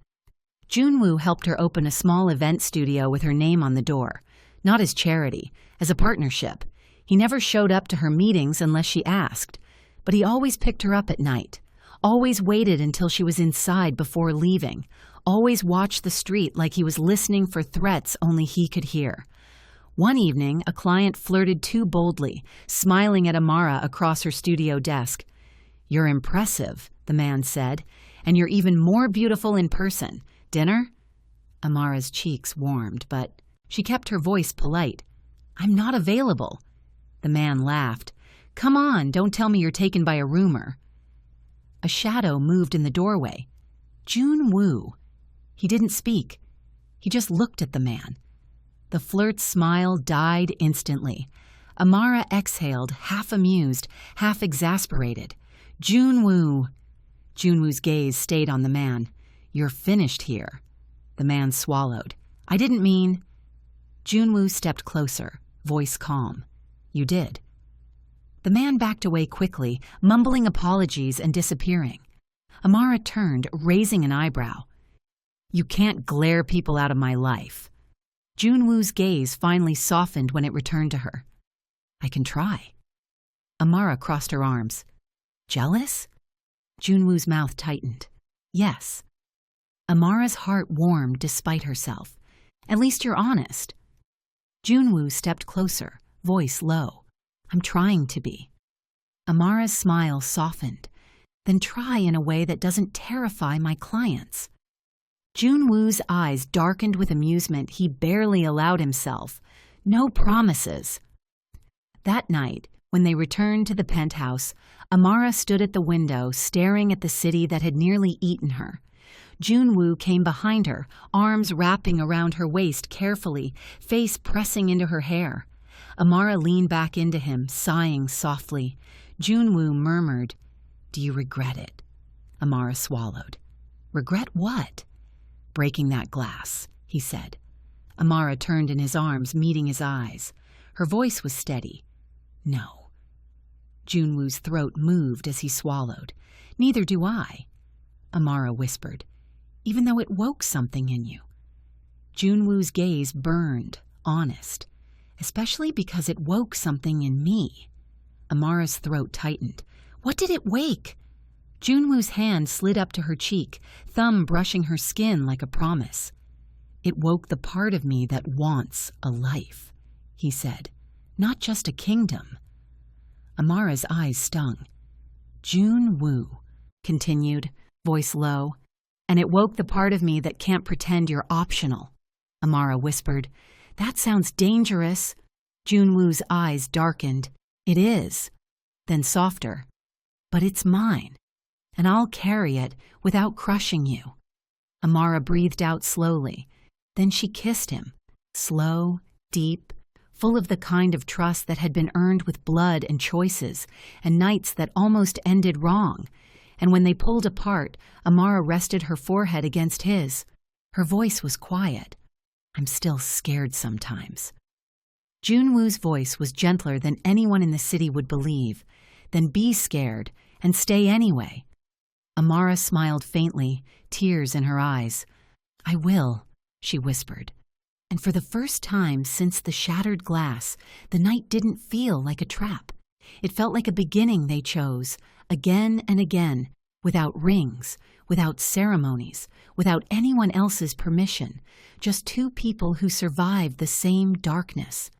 Junwoo helped her open a small event studio with her name on the door, not as charity, as a partnership. He never showed up to her meetings unless she asked, but he always picked her up at night. Always waited until she was inside before leaving. Always watched the street like he was listening for threats only he could hear. One evening, a client flirted too boldly, smiling at Amara across her studio desk. You're impressive, the man said, and you're even more beautiful in person. Dinner? Amara's cheeks warmed, but she kept her voice polite. I'm not available. The man laughed. Come on, don't tell me you're taken by a rumor. A shadow moved in the doorway. Junwoo. He didn't speak. He just looked at the man. The flirt's smile died instantly. Amara exhaled, half amused, half exasperated. Junwoo. Junwoo's gaze stayed on the man. You're finished here. The man swallowed. I didn't mean... Junwoo stepped closer, voice calm. You did. The man backed away quickly, mumbling apologies and disappearing. Amara turned, raising an eyebrow. You can't glare people out of my life. Junwoo's gaze finally softened when it returned to her. I can try. Amara crossed her arms. Jealous? Junwoo's mouth tightened. Yes. Amara's heart warmed despite herself. At least you're honest. Junwoo stepped closer, voice low. I'm trying to be. Amara's smile softened. Then try in a way that doesn't terrify my clients. Junwoo's eyes darkened with amusement he barely allowed himself. No promises. That night, when they returned to the penthouse, Amara stood at the window staring at the city that had nearly eaten her. Junwoo came behind her, arms wrapping around her waist carefully, face pressing into her hair. Amara leaned back into him, sighing softly. Junwoo murmured, Do you regret it? Amara swallowed. Regret what? Breaking that glass, he said. Amara turned in his arms, meeting his eyes. Her voice was steady. No. Junwoo's throat moved as he swallowed. Neither do I. Amara whispered, even though it woke something in you. Junwoo's gaze burned, honest. Especially because it woke something in me. Amara's throat tightened. What did it wake? Junwoo's hand slid up to her cheek, thumb brushing her skin like a promise. "It woke the part of me that wants a life," he said, "not just a kingdom." Amara's eyes stung. "Junwoo," continued, voice low, "and it woke the part of me that can't pretend you're optional." Amara whispered, "That sounds dangerous." Junwoo's eyes darkened. "It is." Then softer, "But it's mine, and I'll carry it without crushing you." Amara breathed out slowly. Then she kissed him, slow, deep, full of the kind of trust that had been earned with blood and choices, and nights that almost ended wrong. And when they pulled apart, Amara rested her forehead against his. Her voice was quiet. "I'm still scared sometimes." Junwoo's voice was gentler than anyone in the city would believe. "Then be scared, and stay anyway." Amara smiled faintly, tears in her eyes. "I will," she whispered. And for the first time since the shattered glass, the night didn't feel like a trap. It felt like a beginning they chose, again and again, without rings, without ceremonies, without anyone else's permission, just two people who survived the same darkness.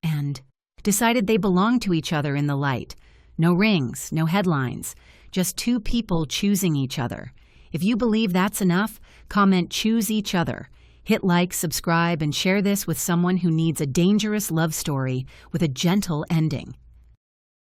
And decided they belonged to each other in the light. No rings, no headlines, just two people choosing each other. If you believe that's enough, comment "choose each other." Hit like, subscribe, and share this with someone who needs a dangerous love story with a gentle ending.